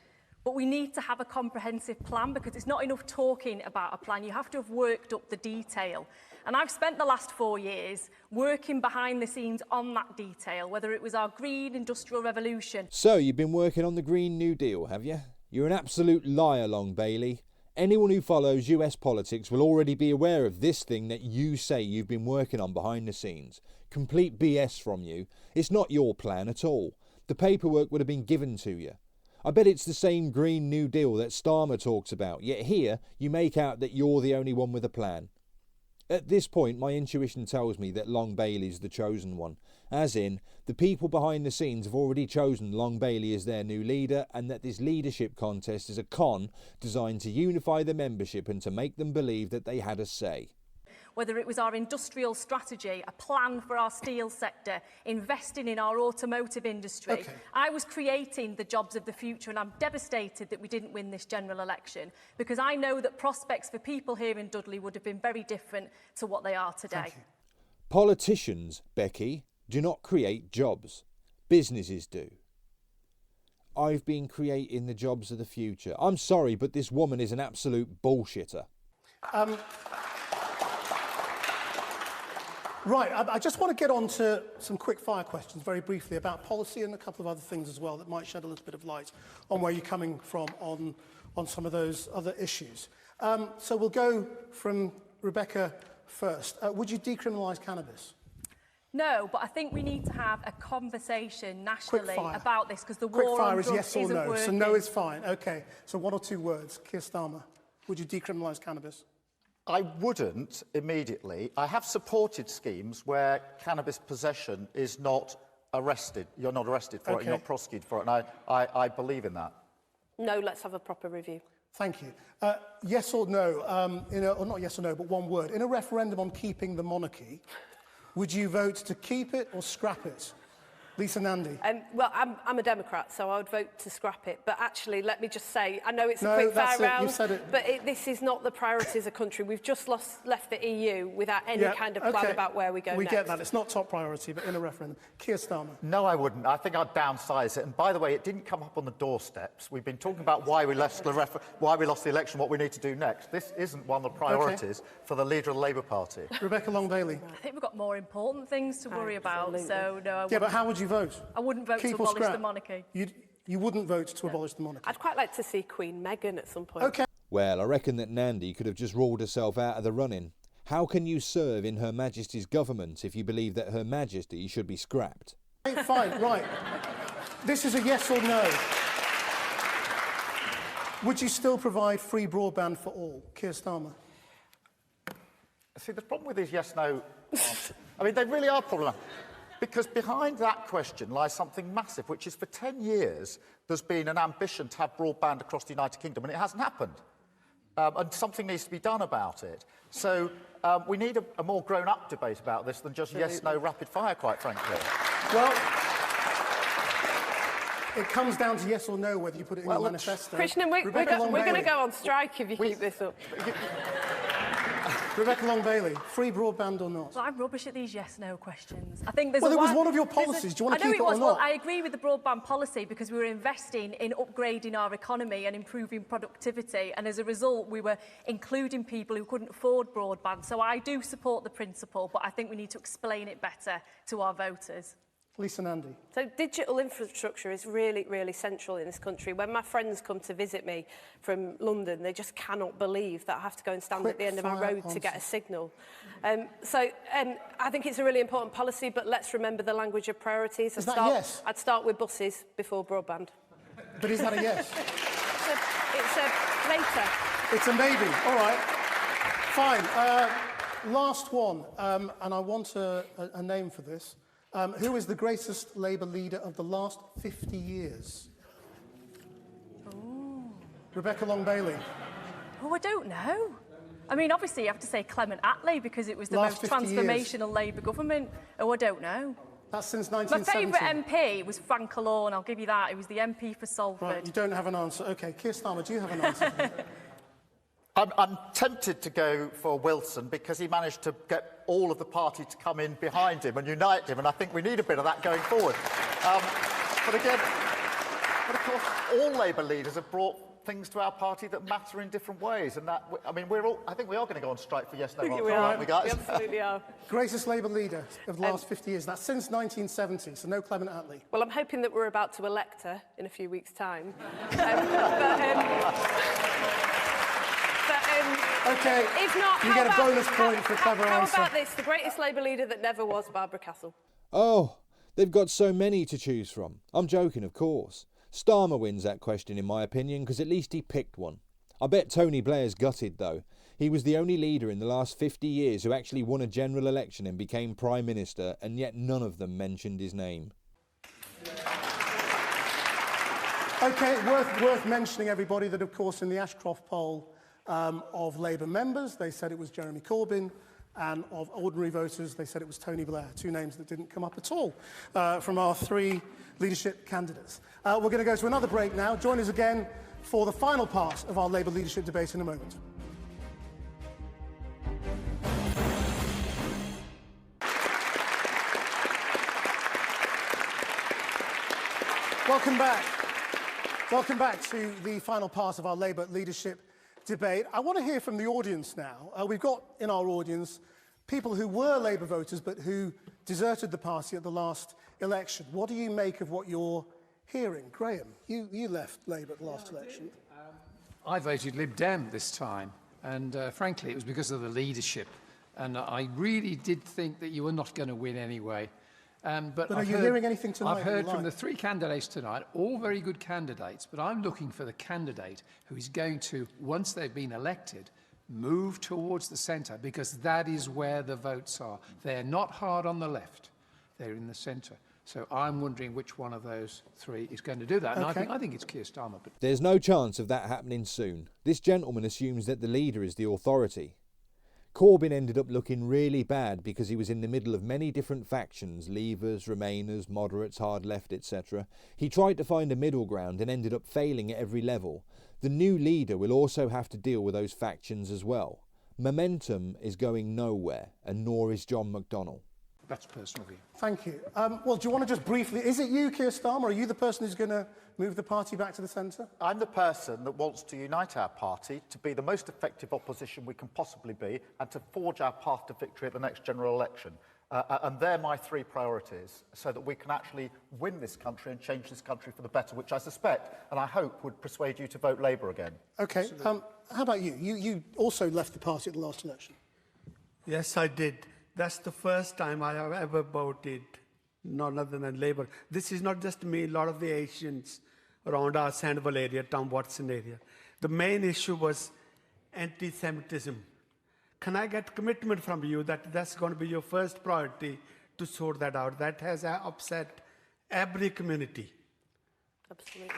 F: but we need to have a comprehensive plan, because it's not enough talking about a plan. You have to have worked up the detail. And I've spent the last 4 years working behind the scenes on that detail, whether it was our green industrial revolution.
A: So you've been working on the Green New Deal, have you? You're an absolute liar, Long-Bailey. Anyone who follows US politics will already be aware of this thing that you say you've been working on behind the scenes. Complete BS from you. It's not your plan at all. The paperwork would have been given to you. I bet it's the same Green New Deal that Starmer talks about, yet here you make out that you're the only one with a plan. At this point, my intuition tells me that Long-Bailey's the chosen one. As in, the people behind the scenes have already chosen Long-Bailey as their new leader, and that this leadership contest is a con designed to unify the membership and to make them believe that they had a say.
F: whether it was our industrial strategy, a plan for our steel sector, investing in our automotive industry.
B: Okay.
F: I was creating the jobs of the future, and I'm devastated that we didn't win this general election, because I know that prospects for people here in Dudley would have been very different to what they are today.
A: Politicians, Becky, do not create jobs. Businesses do. I've been creating the jobs of the future. I'm sorry, but this woman is an absolute bullshitter.
B: Right, I just want to get on to some quick fire questions very briefly about policy and a couple of other things as well that might shed a little bit of light on where you're coming from on some of those other issues. So we'll go from Rebecca first. Would you decriminalise cannabis?
F: No, but I think we need to have a conversation nationally about this, because the
B: Quick
F: war
B: fire
F: on
B: is
F: drugs
B: yes or
F: isn't
B: no.
F: working.
B: So no is fine. Okay. So 1 or 2 words. Keir Starmer, would you decriminalise cannabis?
G: I wouldn't immediately. I have supported schemes where cannabis possession is not arrested. You're not arrested for it, you're not prosecuted for it, and I believe in that.
H: No, let's have a proper review.
B: Thank you. Yes or no, or not yes or no, but 1 word. In a referendum on keeping the monarchy, would you vote to keep it or scrap it? Lisa Nandy.
H: Well, I'm a Democrat, so I would vote to scrap it. But actually, let me just say, I know it's
B: No,
H: a quick
B: that's
H: fire
B: it.
H: round,
B: You said it.
H: but this is not the priority as a country. We've just left the EU without any kind of plan about where we go
B: We
H: next.
B: get that. It's not top priority, but in a referendum. Keir Starmer.
G: No, I wouldn't. I think I'd downsize it. And by the way, it didn't come up on the doorsteps. We've been talking about why we lost the election, what we need to do next. This isn't one of the priorities for the leader of the Labour Party.
B: Rebecca Long-Bailey.
F: I think we've got more important things to worry about, so no, I wouldn't.
B: Yeah, but how would you vote?
F: I wouldn't vote
B: Keep
F: to
B: or
F: abolish
B: scrap?
F: the monarchy.
B: You wouldn't vote to abolish the monarchy?
H: I'd quite like to see Queen Meghan at some point.
B: Okay.
A: Well, I reckon that Nandy could have just ruled herself out of the running. How can you serve in Her Majesty's government if you believe that Her Majesty should be scrapped?
B: Fine, right. This is a yes or no. Would you still provide free broadband for all? Keir Starmer.
G: See, the problem with these yes-no answers, I mean, they really are problematic. Because behind that question lies something massive, which is for 10 years there's been an ambition to have broadband across the United Kingdom, and it hasn't happened. And something needs to be done about it. So we need a more grown-up debate about this than just yes-no rapid-fire, quite frankly.
B: Well, it comes down to yes or no whether you put it in your manifesto.
H: Krishnan, we're going to go on strike if you keep this up.
B: Rebecca Long-Bailey, free broadband or not?
F: Well, I'm rubbish at these yes-no questions. I think there's
B: Well,
F: a
B: it was
F: wide-
B: one of your
F: there's
B: policies. Do you want to keep it
F: I know
B: or
F: it was.
B: not?
F: Well, I agree with the broadband policy because we were investing in upgrading our economy and improving productivity, and as a result, we were including people who couldn't afford broadband. So I do support the principle, but I think we need to explain it better to our voters.
B: Lisa Nandy.
H: So digital infrastructure is really, really central in this country. When my friends come to visit me from London, they just cannot believe that I have to go and stand at the end of my road to get a signal. So I think it's a really important policy, but let's remember the language of priorities.
B: Is that yes?
H: I'd start with buses before broadband.
B: But is that a yes?
H: It's a later.
B: It's a maybe. All right. Fine. Last one, and I want a name for this. Who is the greatest Labour leader of the last 50 years?
F: Ooh.
B: Rebecca Long-Bailey.
F: Oh, I don't know. I mean, obviously, you have to say Clement Attlee because it was the
B: Last
F: most
B: 50
F: transformational Labour government. Oh, I don't know.
B: That's since
F: My
B: 1970.
F: favourite MP was Frank Lawn, I'll give you that. He was the MP for Salford.
B: Right, you don't have an answer. OK, Keir Starmer, do you have an answer?
G: I'm tempted to go for Wilson because he managed to get all of the party to come in behind him and unite him, and I think we need a bit of that going forward. But of course, all Labour leaders have brought things to our party that matter in different ways, and that, I mean, I think we are going to go on strike for yes-no answers, aren't we, guys?
H: We absolutely are.
B: Greatest Labour leader of the last 50 years. That's since 1970, so no Clement Attlee.
H: Well, I'm hoping that we're about to elect her in a few weeks' time.
B: OK,
H: if not,
B: you get a bonus point for a clever answer.
H: How about this? The greatest Labour leader that never was, Barbara Castle.
A: Oh, they've got so many to choose from. I'm joking, of course. Starmer wins that question, in my opinion, because at least he picked one. I bet Tony Blair's gutted, though. He was the only leader in the last 50 years who actually won a general election and became Prime Minister, and yet none of them mentioned his name.
B: OK, worth mentioning, everybody, that, of course, in the Ashcroft poll of Labour members, they said it was Jeremy Corbyn, and of ordinary voters. They said it was Tony Blair, two names that didn't come up at all from our three leadership candidates. We're going to go to another break now. Join us again for the final part of our Labour leadership debate in a moment. Welcome back. Welcome back to the final part of our Labour leadership debate. I want to hear from the audience now. We've got in our audience people who were Labour voters but who deserted the party at the last election. What do you make of what you're hearing? Graham, you left Labour at the last election.
O: I voted Lib Dem this time, and frankly, it was because of the leadership. And I really did think that you were not going to win anyway. But
B: are you hearing anything tonight?
O: I've heard from the three candidates tonight, all very good candidates, but I'm looking for the candidate who is going to, once they've been elected, move towards the centre, because that is where the votes are. They're not hard on the left, they're in the centre. So I'm wondering which one of those three is going to do that. And
B: Okay.
O: I think it's Keir Starmer. But
A: There's no chance of that happening soon. This gentleman assumes that the leader is the authority. Corbyn ended up looking really bad because he was in the middle of many different factions, Leavers, Remainers, moderates, hard left, etc. He tried to find a middle ground and ended up failing at every level. The new leader will also have to deal with those factions as well. Momentum is going nowhere, and nor is John McDonnell.
O: that's personal view.
B: Thank you. Well, do you want to just briefly... Is it you, Keir Starmer? Are you the person who's going to move the party back to the centre?
G: I'm the person that wants to unite our party to be the most effective opposition we can possibly be and to forge our path to victory at the next general election. And they're my three priorities, so that we can actually win this country and change this country for the better, which I suspect and I hope would persuade you to vote Labour again.
B: OK. How about you? You also left the party at the last election.
P: Yes, I did. That's the first time I have ever voted none other than Labour. This is not just me, a lot of the Asians around our Sandwell area, Tom Watson area. The main issue was anti-Semitism. Can I get commitment from you that that's going to be your first priority to sort that out? That has upset every community.
H: Absolutely.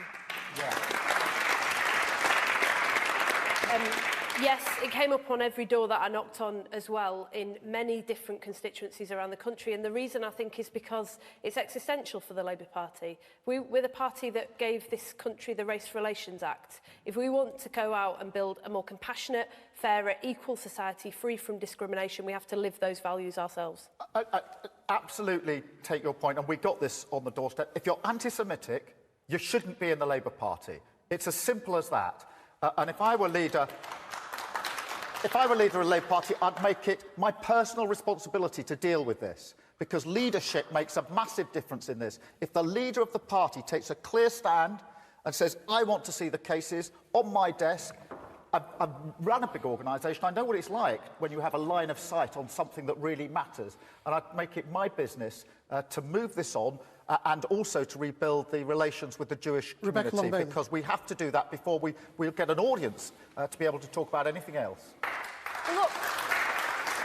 H: Yes, it came up on every door that I knocked on as well in many different constituencies around the country. And the reason I think is because it's existential for the Labour Party. We're the party that gave this country the Race Relations Act. If we want to go out and build a more compassionate, fairer, equal society free from discrimination, we have to live those values ourselves.
G: I absolutely take your point, and we got this on the doorstep. If you're anti-Semitic, you shouldn't be in the Labour Party. It's as simple as that. And if I were leader of the Labour Party, I'd make it my personal responsibility to deal with this, because leadership makes a massive difference in this. If the leader of the party takes a clear stand and says, I want to see the cases on my desk. I've run a big organisation. I know what it's like when you have a line of sight on something that really matters. And I'd make it my business to move this on and also to rebuild the relations with the Jewish community, because we have to do that before we'll get an audience to be able to talk about anything else.
F: Well, look,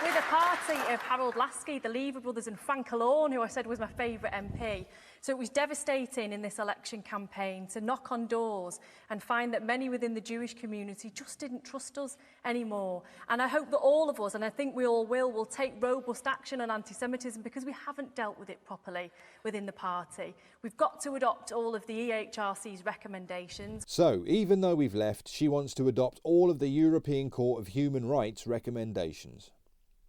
F: we're the party of Harold Lasky, the Lever brothers, and Frank Alone, who I said was my favourite MP. So it was devastating in this election campaign to knock on doors and find that many within the Jewish community just didn't trust us anymore. And I hope that all of us, and I think we all will take robust action on anti-Semitism, because we haven't dealt with it properly within the party. We've got to adopt all of the EHRC's recommendations.
A: So, even though we've left, she wants to adopt all of the European Court of Human Rights recommendations.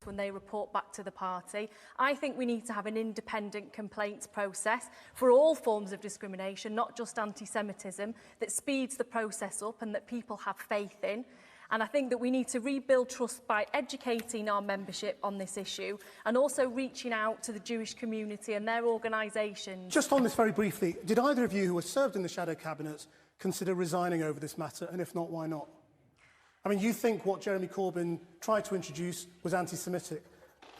F: When they report back to the party. I think we need to have an independent complaints process for all forms of discrimination, not just anti-Semitism, that speeds the process up and that people have faith in. And I think that we need to rebuild trust by educating our membership on this issue and also reaching out to the Jewish community and their organisations.
B: Just on this very briefly, did either of you who were served in the shadow cabinet consider resigning over this matter? And if not, why not? I mean, you think what Jeremy Corbyn tried to introduce was anti-Semitic.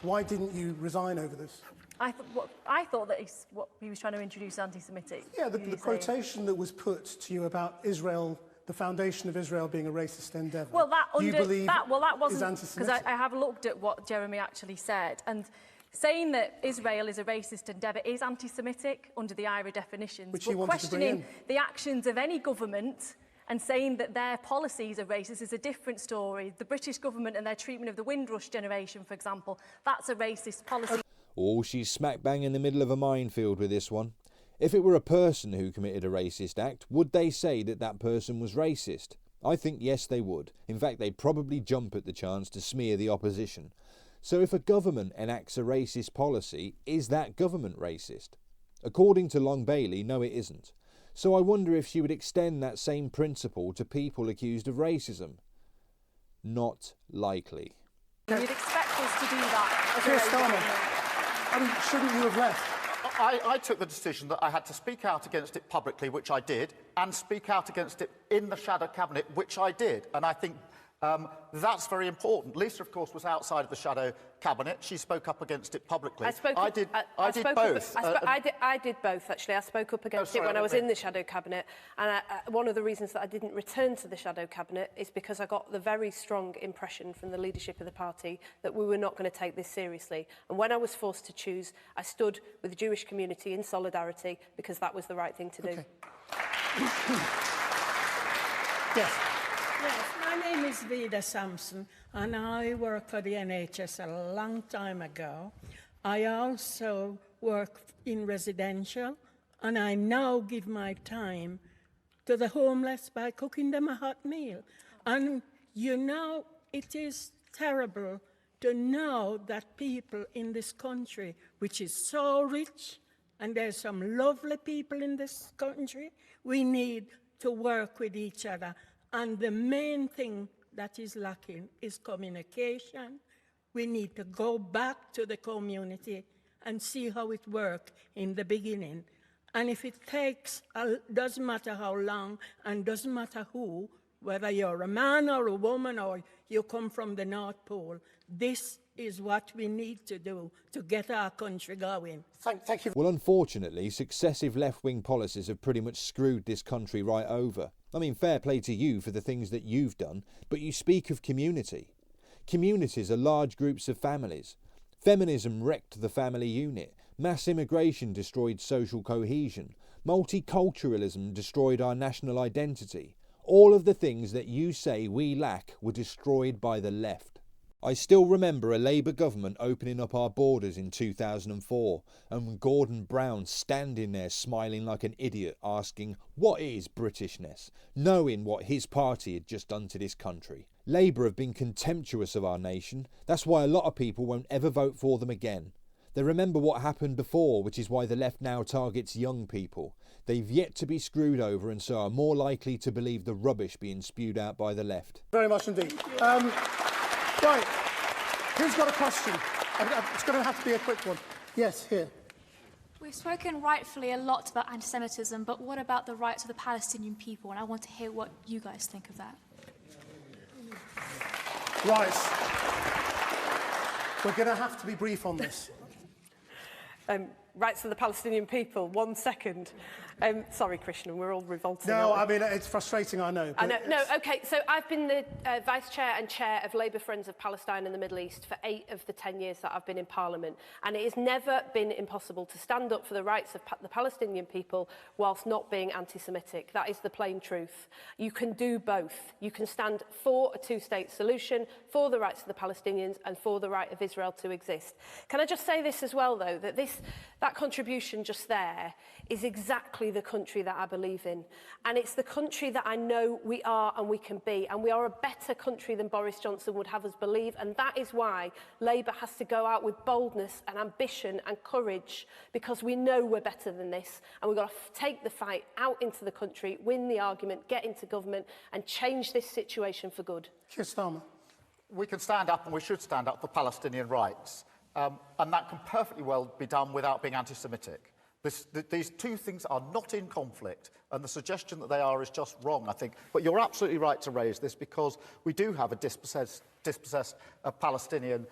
B: Why didn't you resign over this?
F: I thought that what he was trying to introduce anti-Semitic.
B: Yeah, the quotation that was put to you about Israel, the foundation of Israel being a racist endeavour.
F: Well, that wasn't,
B: is anti-Semitic.
F: because I have looked at what Jeremy actually said, and saying that Israel is a racist endeavour is anti-Semitic under the IRA definitions.
B: Which he
F: but
B: wanted to bring
F: questioning
B: in.
F: the actions of any government and saying that their policies are racist is a different story. The British government and their treatment of the Windrush generation, for example, that's a racist policy.
A: Oh, she's smack bang in the middle of a minefield with this one. If it were a person who committed a racist act, would they say that that person was racist? I think yes, they would. In fact, they'd probably jump at the chance to smear the opposition. So if a government enacts a racist policy, is that government racist? According to Long Bailey, no it isn't. So I wonder if she would extend that same principle to people accused of racism. Not likely.
F: You'd expect us to do that as a
B: Keir
F: Labour
B: Starmer,
F: government.
B: I mean, shouldn't you have left?
G: I took the decision that I had to speak out against it publicly, which I did, and speak out against it in the shadow cabinet, which I did. And I think that's very important. Lisa, of course, was outside of the shadow cabinet. She spoke up against it publicly. I did both.
H: I did both, actually. I spoke up against it when I was in the shadow cabinet. And one of the reasons that I didn't return to the shadow cabinet is because I got the very strong impression from the leadership of the party that we were not going to take this seriously. And when I was forced to choose, I stood with the Jewish community in solidarity because that was the right thing to do.
B: Yes.
Q: Yes, my name is Vida Sampson, and I worked for the NHS a long time ago. I also work in residential, and I now give my time to the homeless by cooking them a hot meal. And you know, it is terrible to know that people in this country, which is so rich, and there's some lovely people in this country, we need to work with each other. And the main thing that is lacking is communication. We need to go back to the community and see how it worked in the beginning. And if it takes, doesn't matter how long and doesn't matter who, whether you're a man or a woman or you come from the North Pole, this is what we need to do to get our country going.
B: Thank you.
A: Well, unfortunately, successive left-wing policies have pretty much screwed this country right over. I mean, fair play to you for the things that you've done, but you speak of community. Communities are large groups of families. Feminism wrecked the family unit. Mass immigration destroyed social cohesion. Multiculturalism destroyed our national identity. All of the things that you say we lack were destroyed by the left. I still remember a Labour government opening up our borders in 2004 and Gordon Brown standing there smiling like an idiot asking, what is Britishness? Knowing what his party had just done to this country. Labour have been contemptuous of our nation. That's why a lot of people won't ever vote for them again. They remember what happened before, which is why the left now targets young people. They've yet to be screwed over and so are more likely to believe the rubbish being spewed out by the left.
B: Very much indeed. Right, who's got a question? It's going to have to be a quick one. Yes, here.
N: We've spoken rightfully a lot about anti-Semitism, but what about the rights of the Palestinian people? And I want to hear what you guys think of that.
B: Right. We're going to have to be brief on this.
H: Rights of the Palestinian people, 1 second. Sorry, Krishna, we're all revolting.
B: No, I mean, it's frustrating, I know.
H: I know. No, OK, so I've been the Vice Chair and Chair of Labour Friends of Palestine and the Middle East for 8 of the 10 years that I've been in Parliament. And it has never been impossible to stand up for the rights of the Palestinian people whilst not being anti-Semitic. That is the plain truth. You can do both. You can stand for a two-state solution, for the rights of the Palestinians and for the right of Israel to exist. Can I just say this as well, though, that that contribution just there is exactly the country that I believe in. And it's the country that I know we are and we can be. And we are a better country than Boris Johnson would have us believe. And that is why Labour has to go out with boldness and ambition and courage, because we know we're better than this. And we've got to take the fight out into the country, win the argument, get into government and change this situation for good.
B: Keir Starmer.
G: We can stand up and we should stand up for Palestinian rights. And that can perfectly well be done without being anti-Semitic. These two things are not in conflict, and the suggestion that they are is just wrong, I think. But you're absolutely right to raise this, because we do have a dispossessed Palestinian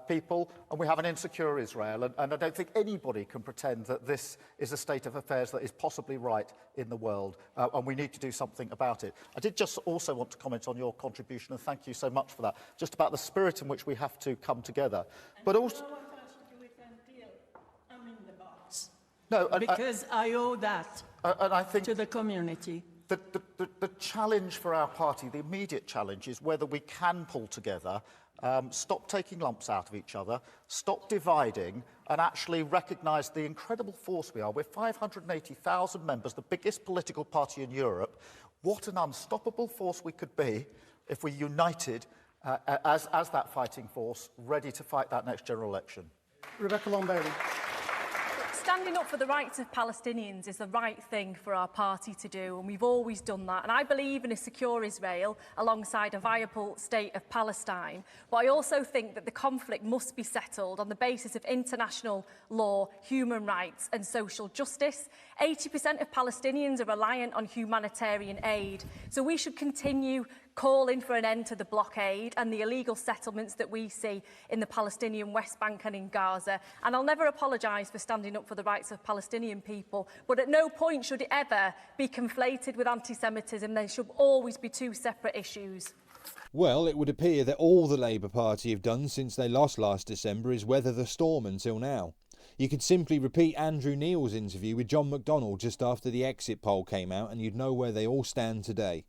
G: people, and we have an insecure Israel, and I don't think anybody can pretend that this is a state of affairs that is possibly right in the world, and we need to do something about it. I did just also want to comment on your contribution, and thank you so much for that, just about the spirit in which we have to come together. But also...
Q: No, because I owe that
G: and I think,
Q: to the community.
G: The challenge for our party, the immediate challenge, is whether we can pull together, stop taking lumps out of each other, stop dividing, and actually recognise the incredible force we are. We're 580,000 members, the biggest political party in Europe. What an unstoppable force we could be if we united as that fighting force, ready to fight that next general election.
B: Rebecca Long-Bailey.
F: Standing up for the rights of Palestinians is the right thing for our party to do, and we've always done that. And I believe in a secure Israel alongside a viable state of Palestine. But I also think that the conflict must be settled on the basis of international law, human rights and social justice. 80% of Palestinians are reliant on humanitarian aid, so we should continue calling for an end to the blockade and the illegal settlements that we see in the Palestinian West Bank and in Gaza. And I'll never apologise for standing up for the rights of Palestinian people, but at no point should it ever be conflated with anti-Semitism. They should always be two separate issues.
A: Well, it would appear that all the Labour Party have done since they lost last December is weather the storm until now. You could simply repeat Andrew Neil's interview with John McDonnell just after the exit poll came out and you'd know where they all stand today.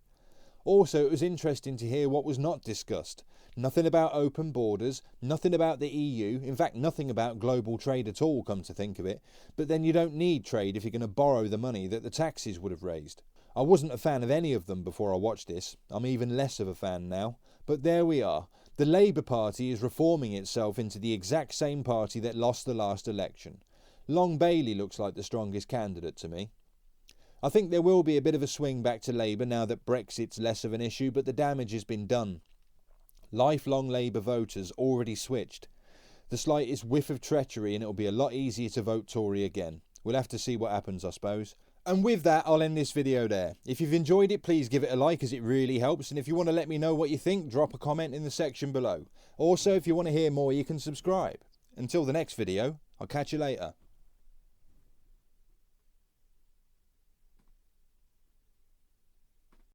A: Also, it was interesting to hear what was not discussed. Nothing about open borders, nothing about the EU, in fact nothing about global trade at all, come to think of it. But then you don't need trade if you're going to borrow the money that the taxes would have raised. I wasn't a fan of any of them before I watched this. I'm even less of a fan now. But there we are. The Labour Party is reforming itself into the exact same party that lost the last election. Long-Bailey looks like the strongest candidate to me. I think there will be a bit of a swing back to Labour now that Brexit's less of an issue, but the damage has been done. Lifelong Labour voters already switched. The slightest whiff of treachery and it'll be a lot easier to vote Tory again. We'll have to see what happens, I suppose. And with that, I'll end this video there. If you've enjoyed it, please give it a like as it really helps. And if you want to let me know what you think, drop a comment in the section below. Also, if you want to hear more, you can subscribe. Until the next video, I'll catch you later.